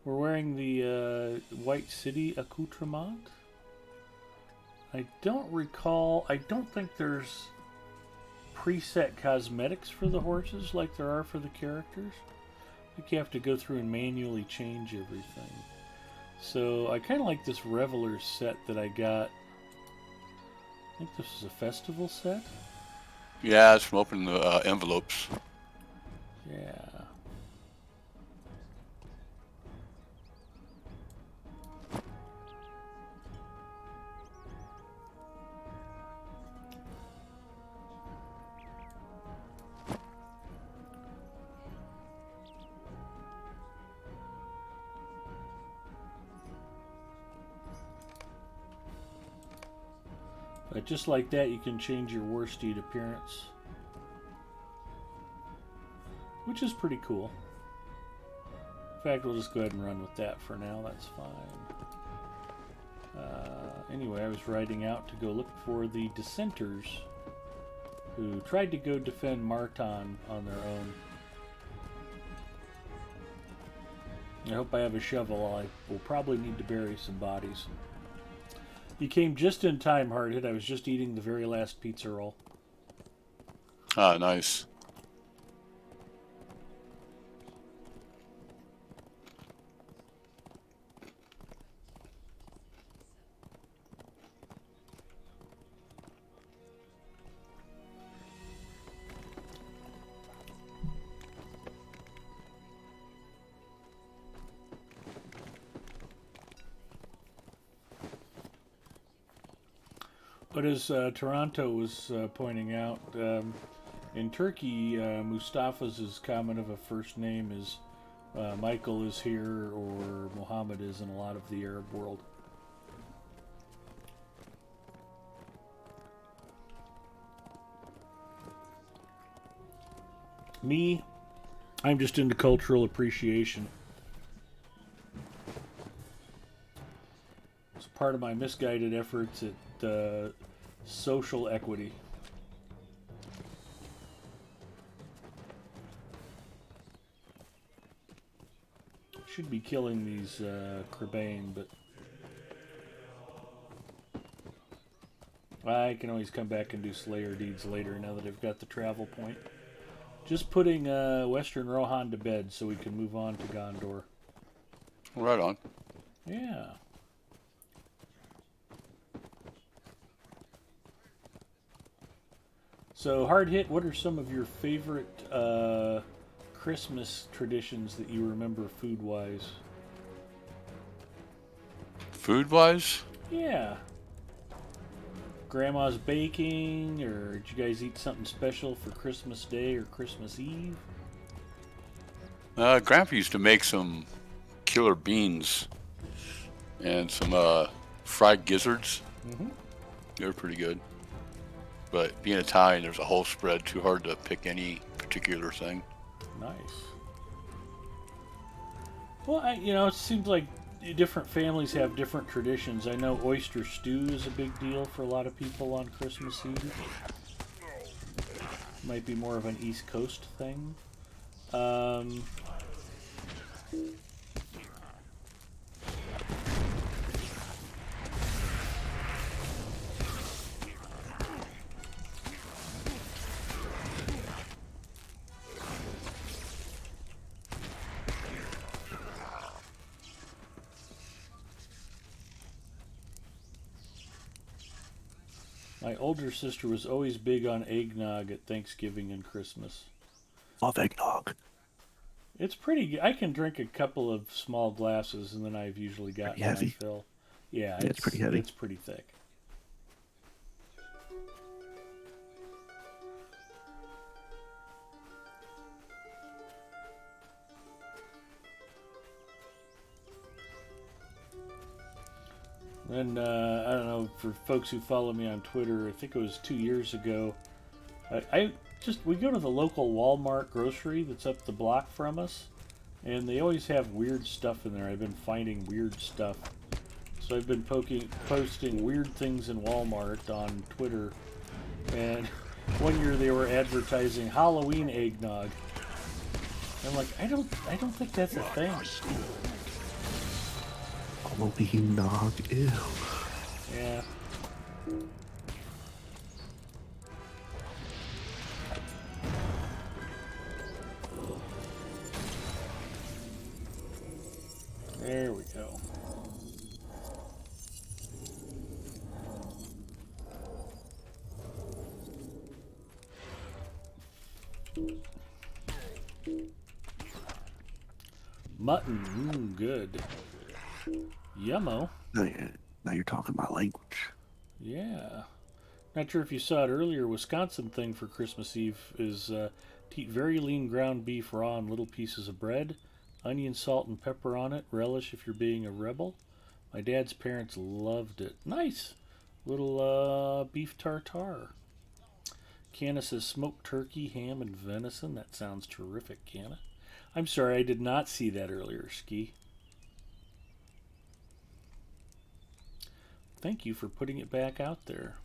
we're wearing the White City accoutrement. I don't think there's preset cosmetics for the horses like there are for the characters. I think you have to go through and manually change everything. So I kind of like this Reveler set that I got. I think this is a festival set. Yeah, it's from opening the envelopes. Yeah. But just like that, you can change your Warsteed appearance, which is pretty cool. In fact, we'll just go ahead and run with that for now. That's fine. Anyway, I was riding out to go look for the dissenters who tried to go defend Marton on their own. I hope I have a shovel. I will probably need to bury some bodies. You came just in time, Hard Hit. I was just eating the very last pizza roll. Ah, nice. But as Toronto was pointing out, in Turkey, Mustafa's as common of a first name as Michael is here or Muhammad is in a lot of the Arab world. Me, I'm just into cultural appreciation. It's part of my misguided efforts at social equity. Should be killing these Crebain, but I can always come back and do Slayer deeds later now that I've got the travel point. Just putting Western Rohan to bed so we can move on to Gondor. Right on. Yeah. So, Hard Hit, what are some of your favorite Christmas traditions that you remember food-wise? Food-wise? Yeah. Grandma's baking, or did you guys eat something special for Christmas Day or Christmas Eve? Grandpa used to make some killer beans and some fried gizzards. Mm-hmm. They were pretty good. But being Italian, there's a whole spread. Too hard to pick any particular thing. Nice. Well, it seems like different families have different traditions. I know oyster stew is a big deal for a lot of people on Christmas Eve. Might be more of an East Coast thing. My older sister was always big on eggnog at Thanksgiving and Christmas. Love eggnog. It's pretty good. I can drink a couple of small glasses and then I've usually got my fill. Yeah, it's pretty heavy. It's pretty thick. And I don't know, for folks who follow me on Twitter, I think it was 2 years ago, we go to the local Walmart grocery that's up the block from us, and they always have weird stuff in there. I've been finding weird stuff. So I've been posting weird things in Walmart on Twitter, and one year they were advertising Halloween eggnog. I'm like, I don't think that's a thing. Halloween nog, ew. Yeah. There we go. Mutton, good. Yummo. Now you're talking my language. Yeah. Not sure if you saw it earlier. Wisconsin thing for Christmas Eve is to eat very lean ground beef raw on little pieces of bread, onion, salt, and pepper on it. Relish if you're being a rebel. My dad's parents loved it. Nice. Little beef tartare. Canna says smoked turkey, ham, and venison. That sounds terrific, Canna. I'm sorry, I did not see that earlier, Ski. Thank you for putting it back out there.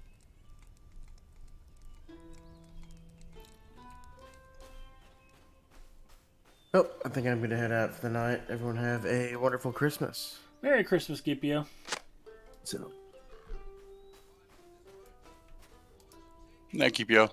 Oh, I think I'm going to head out for the night. Everyone have a wonderful Christmas. Merry Christmas, Gipio. So, Thank you, Pio.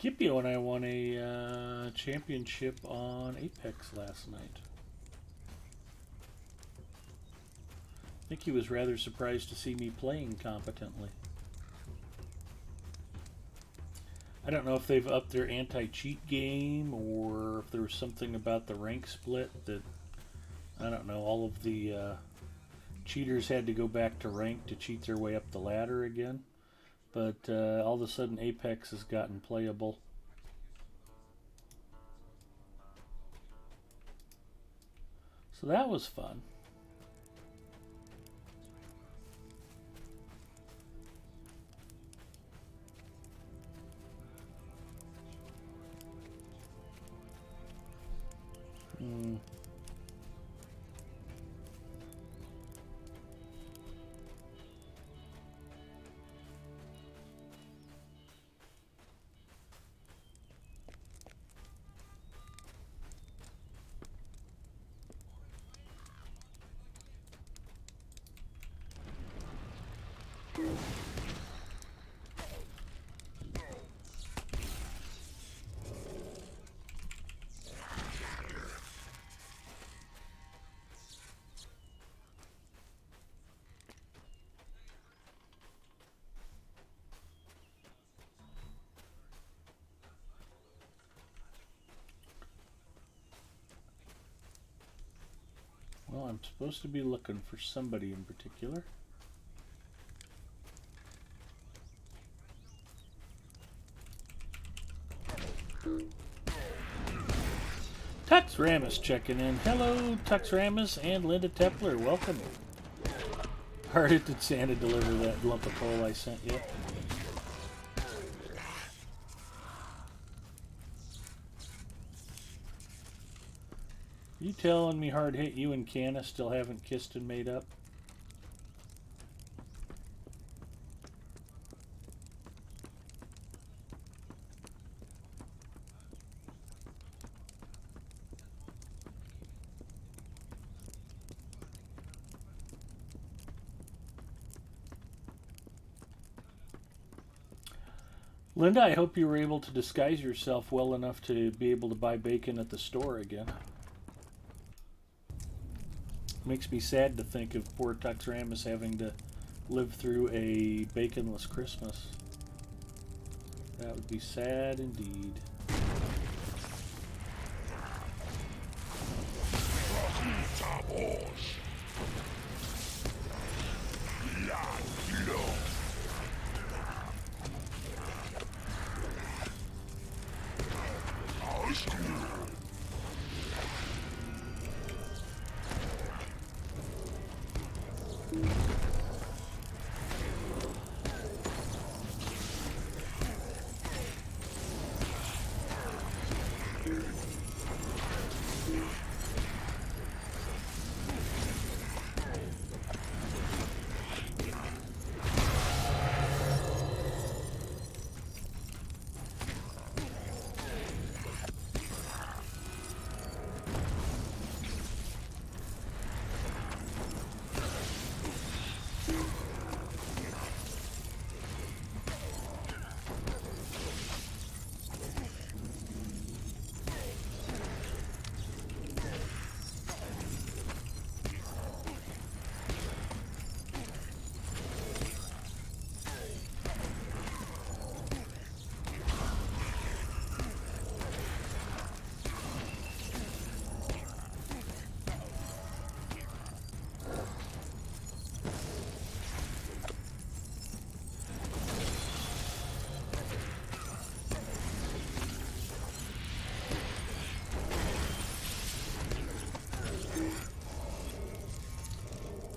Kipio and I won a championship on Apex last night. I think he was rather surprised to see me playing competently. I don't know if they've upped their anti-cheat game or if there was something about the rank split that, I don't know, all of the cheaters had to go back to rank to cheat their way up the ladder again. But all of a sudden Apex has gotten playable. So that was fun. Well, I'm supposed to be looking for somebody in particular. Tux Ramus checking in. Hello, Tux Ramus and Linda Tepler. Welcome. Heard did Santa deliver that lump of coal I sent you? You telling me hard hit you and Canna still haven't kissed and made up? Linda, I hope you were able to disguise yourself well enough to be able to buy bacon at the store again. Makes me sad to think of poor Tux Ramus having to live through a baconless Christmas. That would be sad indeed.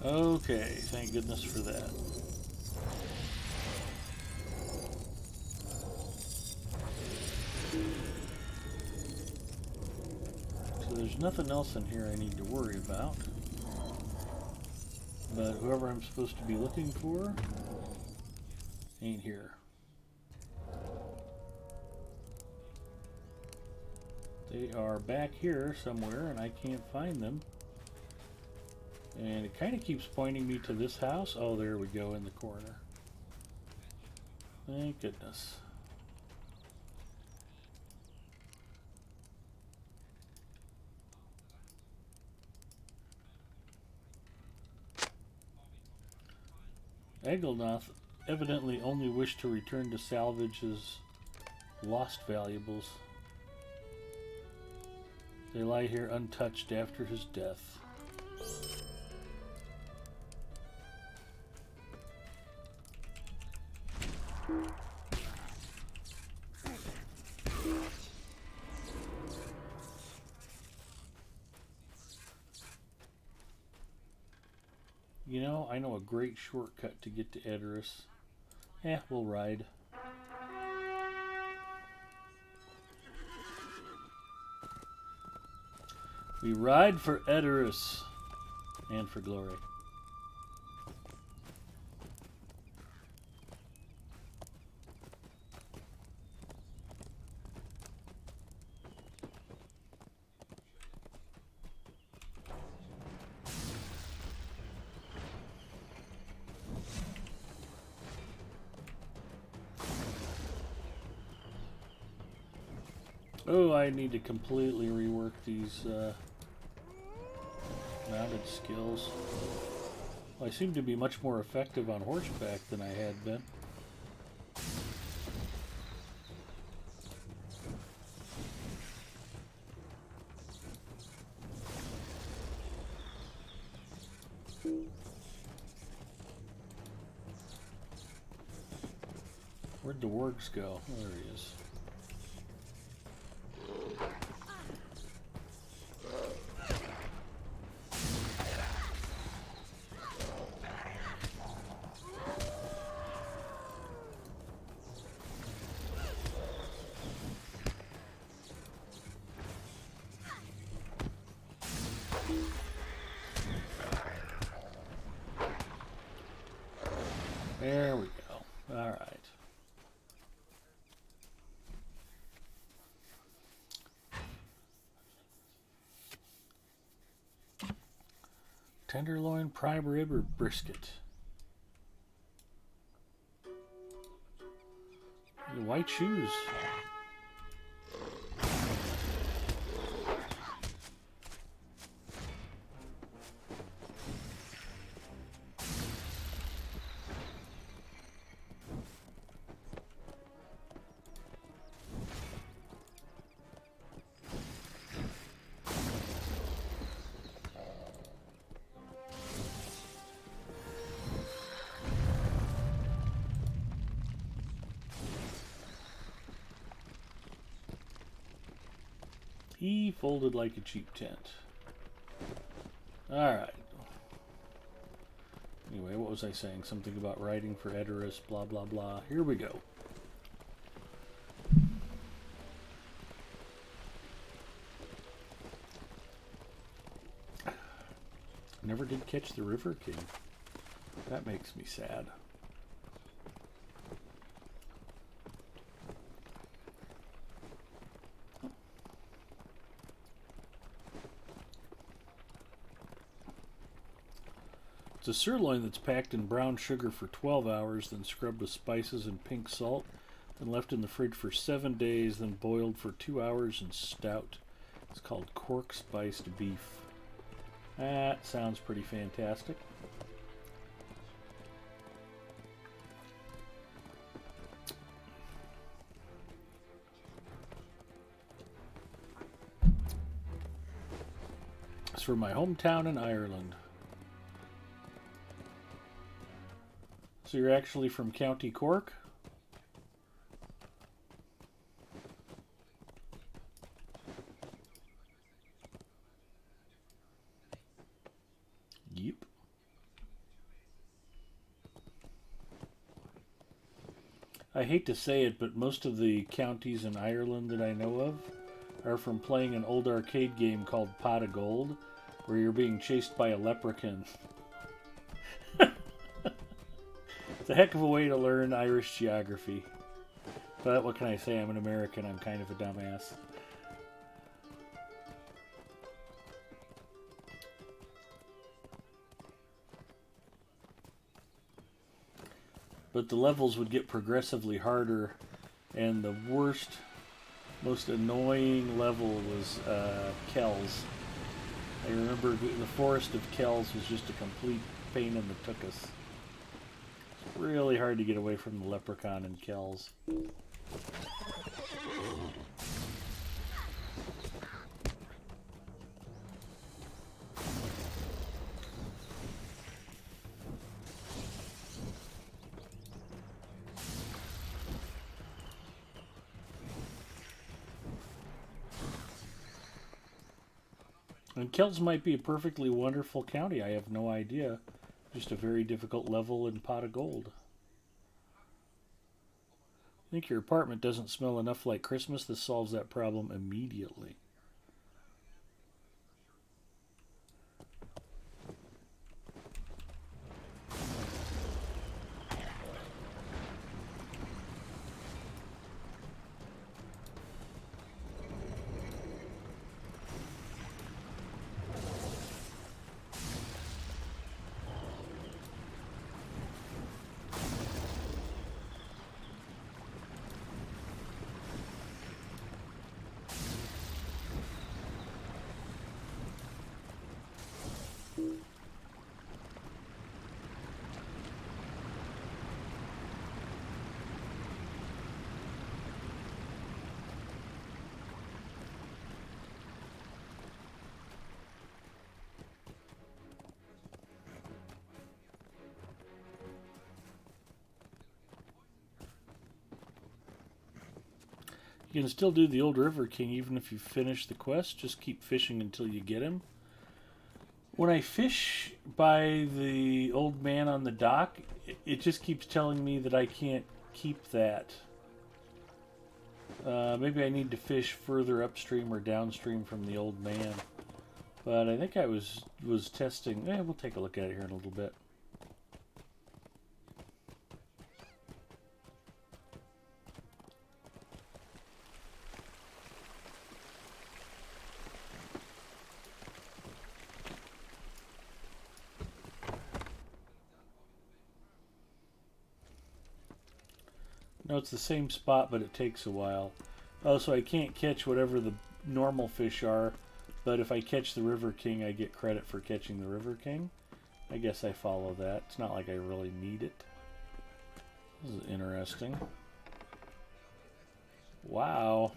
Okay, thank goodness for that. So there's nothing else in here I need to worry about. But whoever I'm supposed to be looking for ain't here. They are back here somewhere and I can't find them. And it kind of keeps pointing me to this house. Oh, there we go in the corner. Thank goodness. Egelnoth evidently only wished to return to salvage his lost valuables. They lie here untouched after his death. You know, I know a great shortcut to get to Edoras. We'll ride. We ride for Edoras and for glory. Oh, I need to completely rework these mounted skills. Well, I seem to be much more effective on horseback than I had been. Where'd the wargs go? Oh, there he is. There we go. All right. Tenderloin, prime rib, or brisket? The white shoes. He folded like a cheap tent. Alright. Anyway, what was I saying? Something about riding for Edoras, blah blah blah. Here we go. Never did catch the River King. That makes me sad. It's a sirloin that's packed in brown sugar for 12 hours, then scrubbed with spices and pink salt, then left in the fridge for 7 days, then boiled for 2 hours in stout. It's called cork spiced beef. That sounds pretty fantastic. It's from my hometown in Ireland. So you're actually from County Cork? Yep. I hate to say it, but most of the counties in Ireland that I know of are from playing an old arcade game called Pot of Gold, where you're being chased by a leprechaun. It's a heck of a way to learn Irish geography. But what can I say? I'm an American. I'm kind of a dumbass. But the levels would get progressively harder, and the worst, most annoying level was Kells. I remember the Forest of Kells was just a complete pain in the tuchus. really hard to get away from the leprechaun and Kells. And Kells might be a perfectly wonderful county. I have no idea. Just a very difficult level in pot of gold. Think your apartment doesn't smell enough like Christmas? This solves that problem immediately. You can still do the old River King even if you finish the quest. Just keep fishing until you get him. When I fish by the old man on the dock, it just keeps telling me that I can't keep that. Maybe I need to fish further upstream or downstream from the old man. But I think I was testing. We'll take a look at it here in a little bit. No, it's the same spot, but it takes a while. Oh, so I can't catch whatever the normal fish are, but if I catch the River King, I get credit for catching the River King. I guess I follow that. It's not like I really need it. This is interesting. Wow.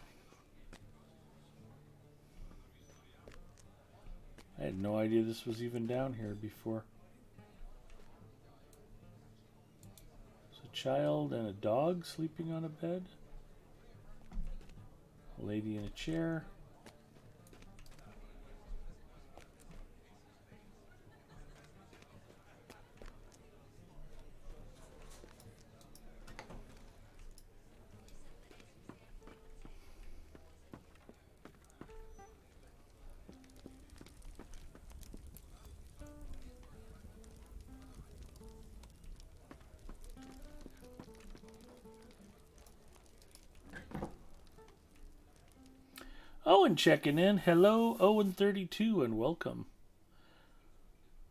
I had no idea this was even down here before. Child and a dog sleeping on a bed. A lady in a chair. Owen checking in. Hello, Owen32, and welcome.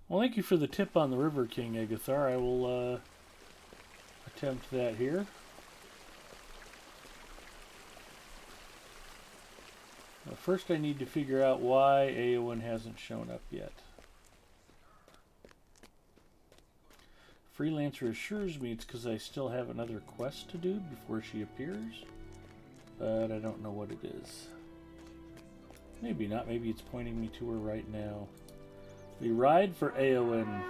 Well, thank you for the tip on the River King, Agathar. I will attempt that here. First, I need to figure out why Eowyn hasn't shown up yet. Freelancer assures me it's because I still have another quest to do before she appears, but I don't know what it is. Maybe not. Maybe it's pointing me to her right now. We ride for Eowyn.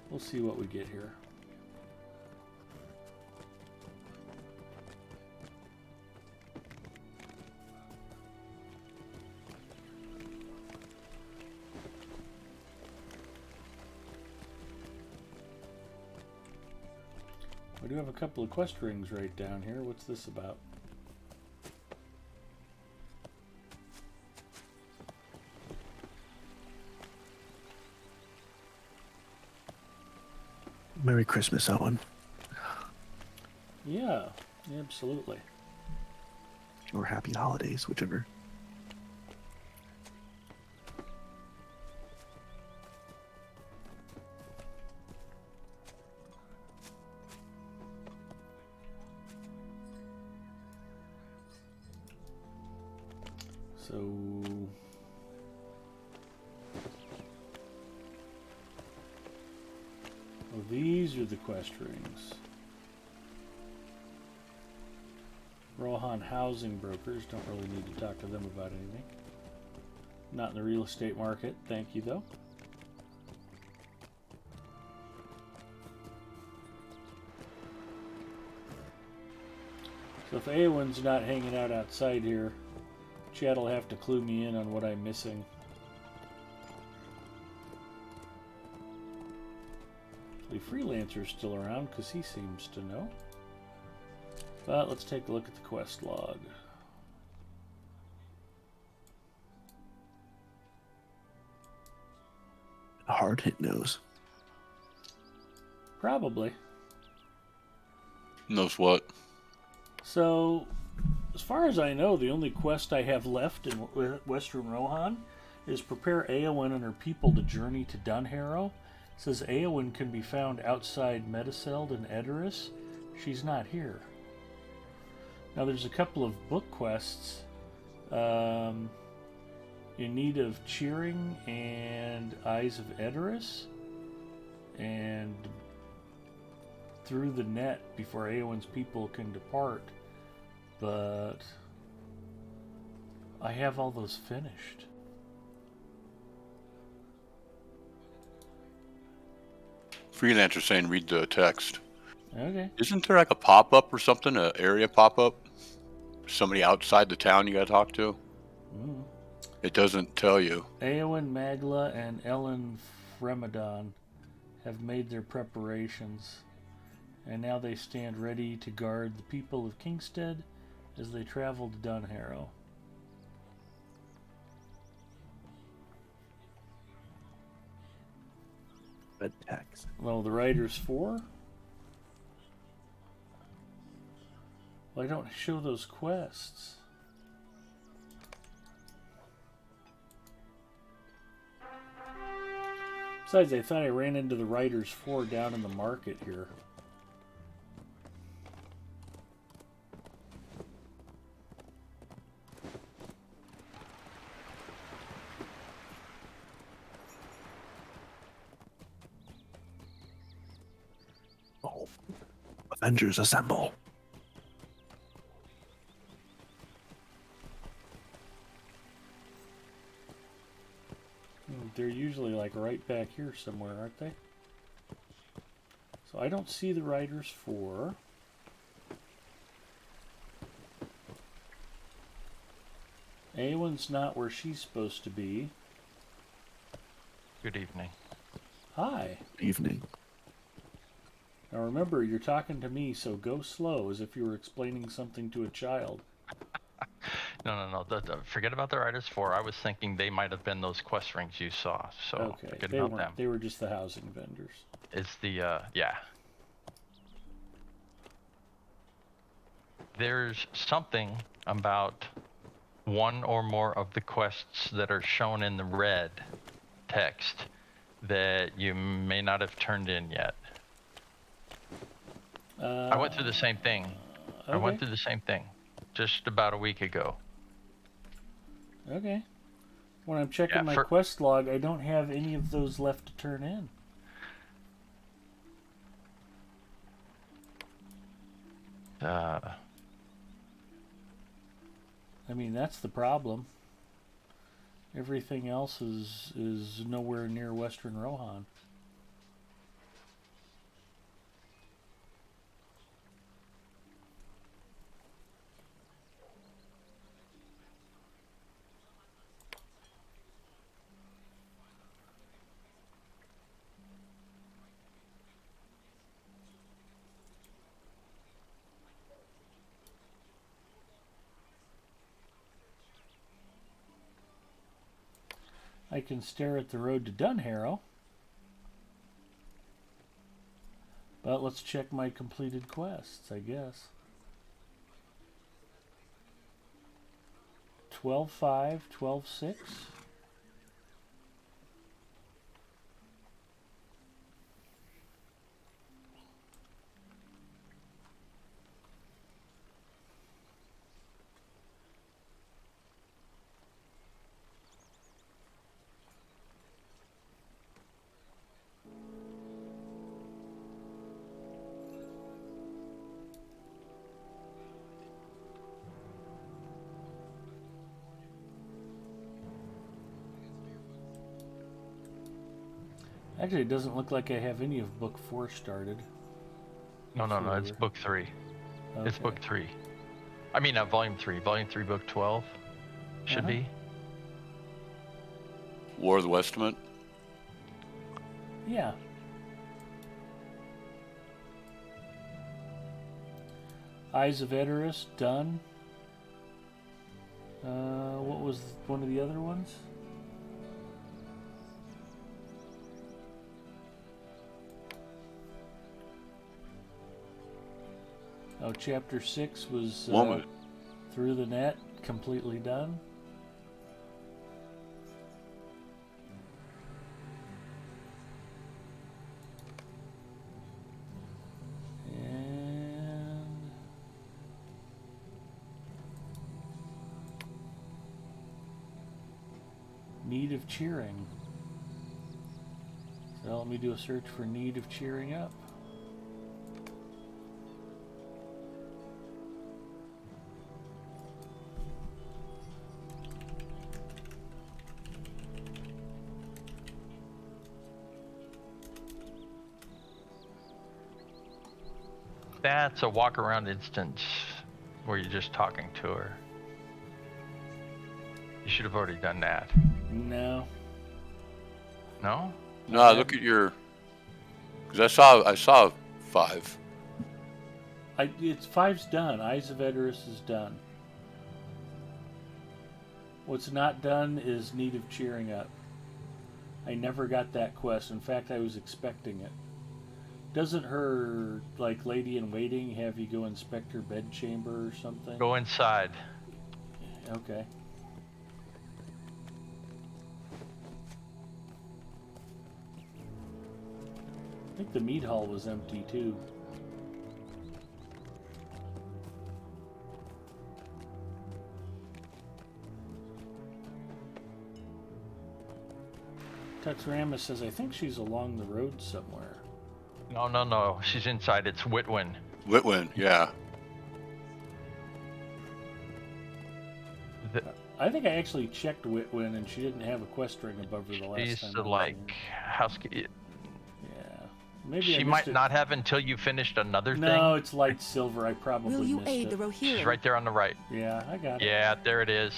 We'll see what we get here. We do have a couple of quest rings right down here. What's this about? Merry Christmas, Owen. Yeah, absolutely. Or happy holidays, whichever. So these are the quest rings. Rohan housing brokers. Don't really need to talk to them about anything. Not in the real estate market. Thank you, though. So if Eowyn's not hanging out outside here, Chad will have to clue me in on what I'm missing. The Freelancer's still around because he seems to know. But let's take a look at the quest log. Hard hit nose. Probably. Knows what? So, as far as I know, the only quest I have left in Western Rohan is prepare Eowyn and her people to journey to Dunharrow. It says Eowyn can be found outside Mediceld and Edoras. She's not here. Now there's a couple of book quests. In Need of Cheering and Eyes of Edoras. And Through the Net before Eowyn's people can depart. But I have all those finished. Freelancer saying read the text. Okay. Isn't there like a pop-up or something? An area pop-up? Somebody outside the town you gotta talk to? Mm. It doesn't tell you. Eowyn, Magla, and Ellen Fremadon have made their preparations, and now they stand ready to guard the people of Kingstead as they travel to Dunharrow. Red text. Well, the writer's 4? Well, I don't show those quests. Besides, I thought I ran into the writer's 4 down in the market here. Oh. Avengers assemble. They're usually like right back here somewhere, aren't they? So I don't see the writer's 4. Eowyn's not where she's supposed to be. Good evening. Hi. Evening. Now remember, you're talking to me, so go slow as if you were explaining something to a child. No. Forget about the writers 4. I was thinking they might have been those quest rings you saw. So Okay, forget they about weren't. them. They were just the housing vendors. It's the yeah. There's something about one or more of the quests that are shown in the red text that you may not have turned in yet. I went through the same thing. Okay. I went through the same thing just about a week ago. Okay. When I'm checking my quest log, I don't have any of those left to turn in. I mean, that's the problem. Everything else is nowhere near Western Rohan. I can stare at the road to Dunharrow. But let's check my completed quests, I guess. 12-5, 12-6. Actually, it doesn't look like I have any of book 4 started. No, it's book 3. Okay. It's book 3. I mean, volume 3. Volume 3, book 12 should be. War of the Westament. Yeah. Eyes of Edoras, done. What was one of the other ones? Oh, chapter 6 was Through the Net, completely done. Need of cheering. So let me do a search for need of cheering up. That's a walk around instance where you're just talking to her. You should have already done that. No. No? No, look at your. Because I saw 5. It's 5's done. Eyes of Edoras is done. What's not done is Need of Cheering Up. I never got that quest. In fact, I was expecting it. Doesn't her, like, Lady in Waiting have you go inspect her bedchamber or something? Go inside. Okay. I think the meat hall was empty too. Texrama says, I think she's along the road somewhere. No. She's inside. It's Whitwin. Whitwin, yeah. I think I actually checked Whitwin and she didn't have a quest ring above her the last time. She's like housekeeper. Yeah. Maybe she might not have until you finished another thing. No, it's light silver. I probably Will you missed aid it. the Rohirrim? She's right there on the right. Yeah, I got it. Yeah, there it is.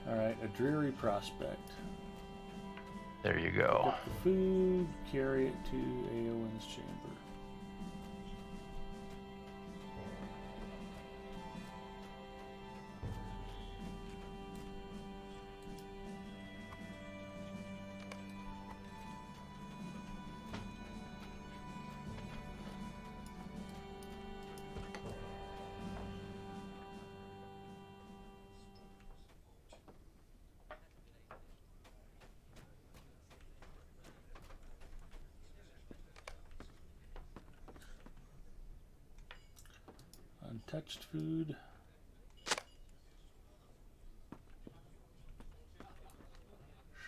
All right, a dreary prospect. There you go. Get the food, carry it to Eowyn's chamber. Untouched food.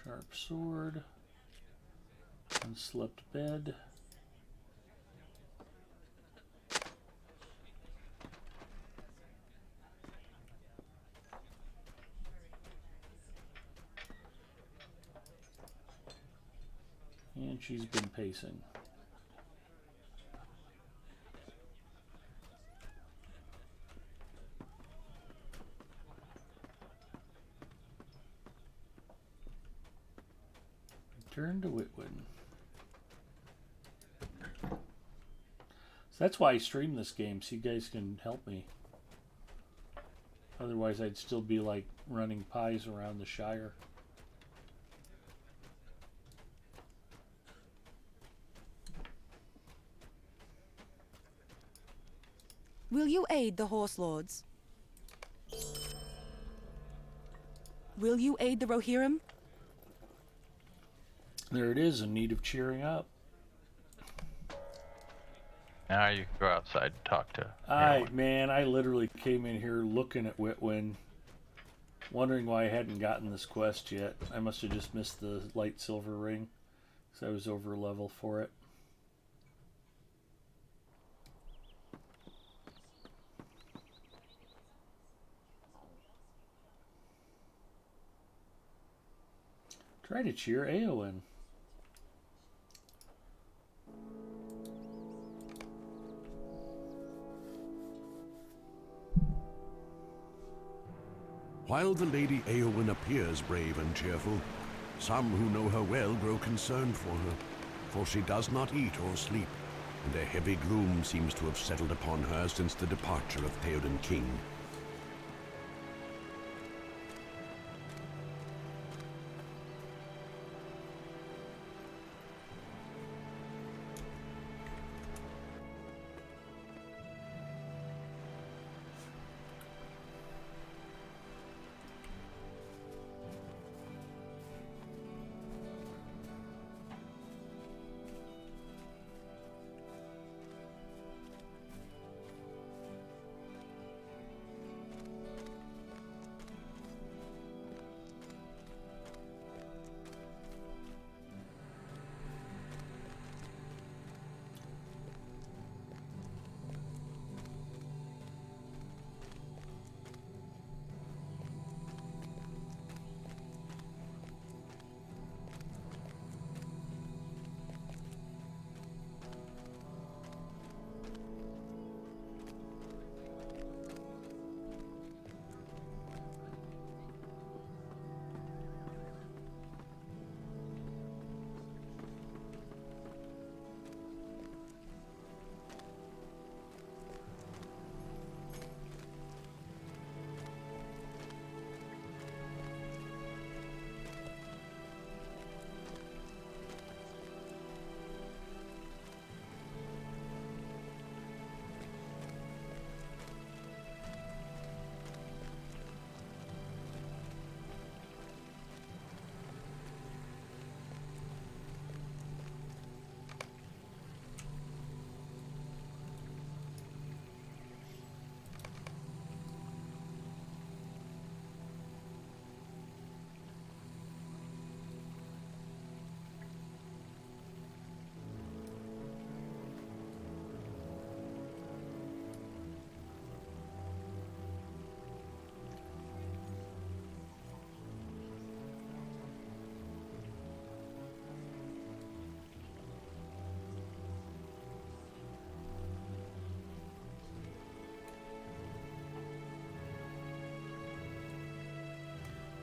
Sharp sword. Unslept bed. And she's been pacing. Return to Whitwin. So that's why I stream this game, so you guys can help me. Otherwise, I'd still be like running pies around the Shire. Will you aid the Horse Lords? Will you aid the Rohirrim? There it is, in need of cheering up. Now you can go outside and talk to Man, I literally came in here looking at Whitwin, wondering why I hadn't gotten this quest yet. I must have just missed the light silver ring, because I was over level for it. Try to cheer Eowyn. While the Lady Eowyn appears brave and cheerful, some who know her well grow concerned for her, for she does not eat or sleep, and a heavy gloom seems to have settled upon her since the departure of Theoden King.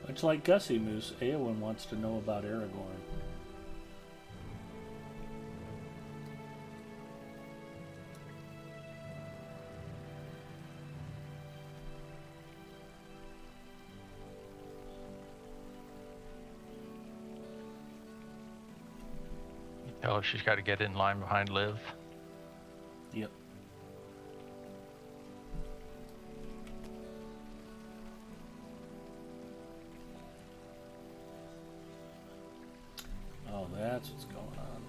Much like Gussie Moose, Eowyn wants to know about Aragorn. You tell her she's got to get in line behind Liv. Yep. Oh, that's what's going on.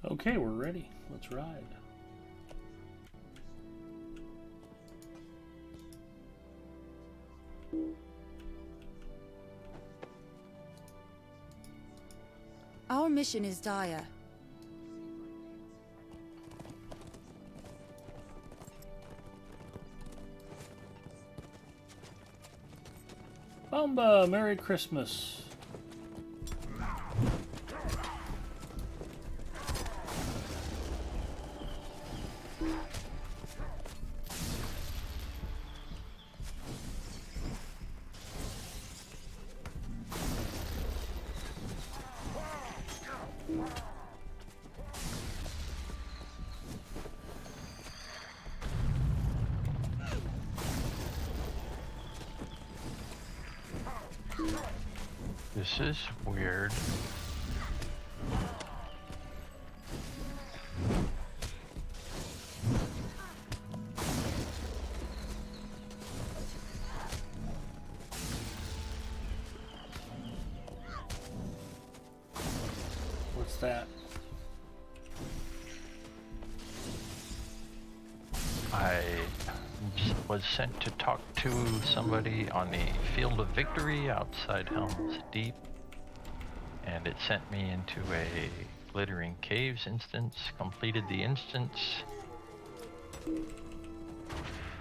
Okay, we're ready. Let's ride. Our mission is dire. Bomba, Merry Christmas. This is weird. What's that? I was sent to talk to somebody on the Field of Victory outside Helm's Deep, and it sent me into a Glittering Caves instance, completed the instance,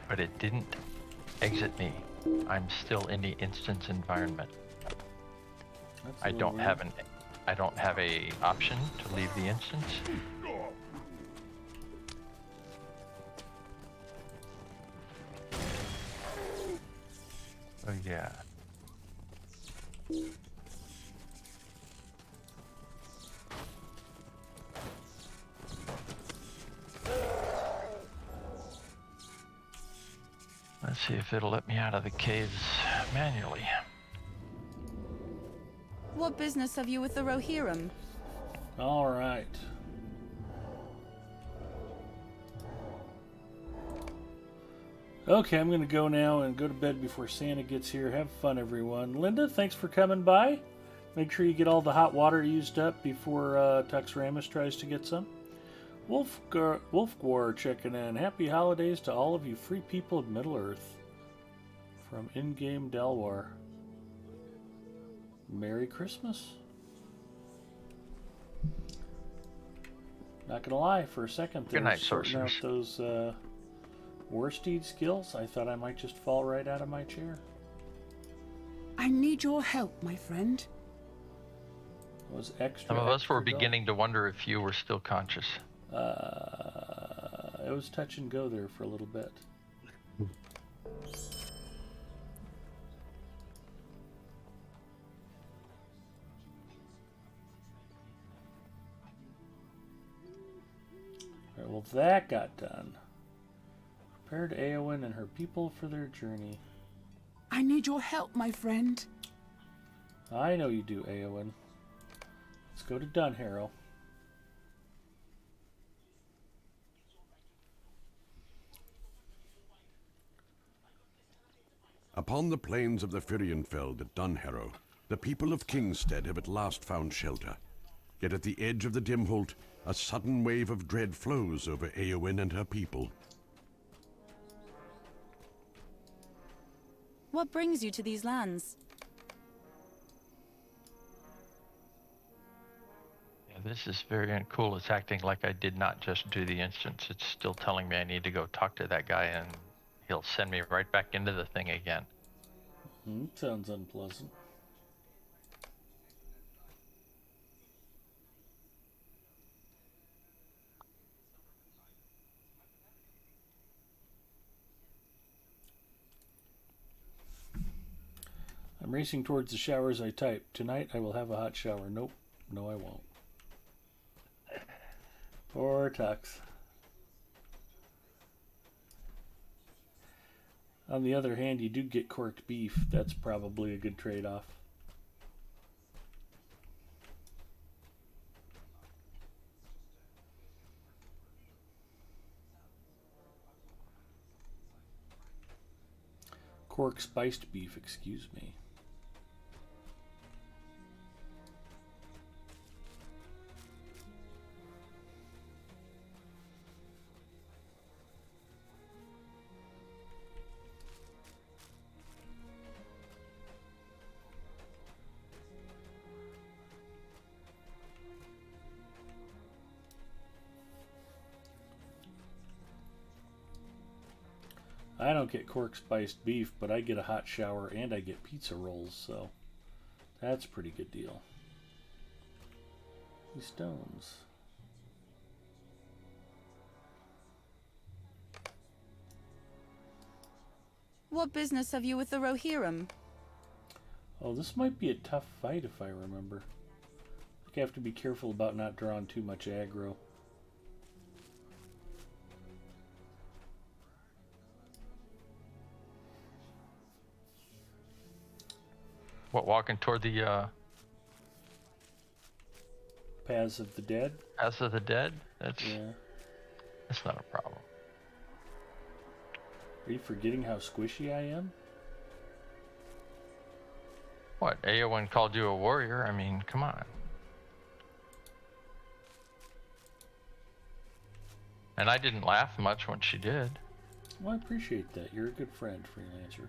but it didn't exit me. I'm still in the instance environment. I don't have a option to leave the instance. Oh yeah. Let's see if it'll let me out of the caves manually. What business have you with the Rohirrim? All right. Okay, I'm going to go now and go to bed before Santa gets here. Have fun, everyone. Linda, thanks for coming by. Make sure you get all the hot water used up before Tux Ramus tries to get some. Wolfgwar checking in. Happy holidays to all of you free people of Middle-earth. From in-game Delwar. Merry Christmas. Not gonna lie, for a second there, Good night, sorting out sorcerers. those Warsteed skills, I thought I might just fall right out of my chair. I need your help, my friend. It was extra. Some of us were extra dull. beginning to wonder if you were still conscious. It was touch and go there for a little bit. Alright, well that got done. Prepared Eowyn and her people for their journey. I need your help, my friend. I know you do, Eowyn. Let's go to Dunharrow. Upon the plains of the Firienfeld at Dunharrow, the people of Kingstead have at last found shelter. Yet at the edge of the Dimholt, a sudden wave of dread flows over Eowyn and her people. What brings you to these lands? Yeah, this is very uncool. It's acting like I did not just do the instance. It's still telling me I need to go talk to that guy and he'll send me right back into the thing again. Sounds unpleasant. I'm racing towards the shower as I type. Tonight I will have a hot shower. Nope. No, I won't. Poor Tux. On the other hand, you do get corked beef. That's probably a good trade-off. Cork spiced beef, excuse me. I don't get cork spiced beef, but I get a hot shower and I get pizza rolls, so that's a pretty good deal. These stones. What business have you with the Rohirrim? Oh, this might be a tough fight if I remember. I think I have to be careful about not drawing too much aggro. What, walking toward the Paths of the Dead? Paths of the Dead? Yeah. That's not a problem. Are you forgetting how squishy I am? What, Eowyn called you a warrior? I mean, come on. And I didn't laugh much when she did. Well, I appreciate that. You're a good friend, Freelancer.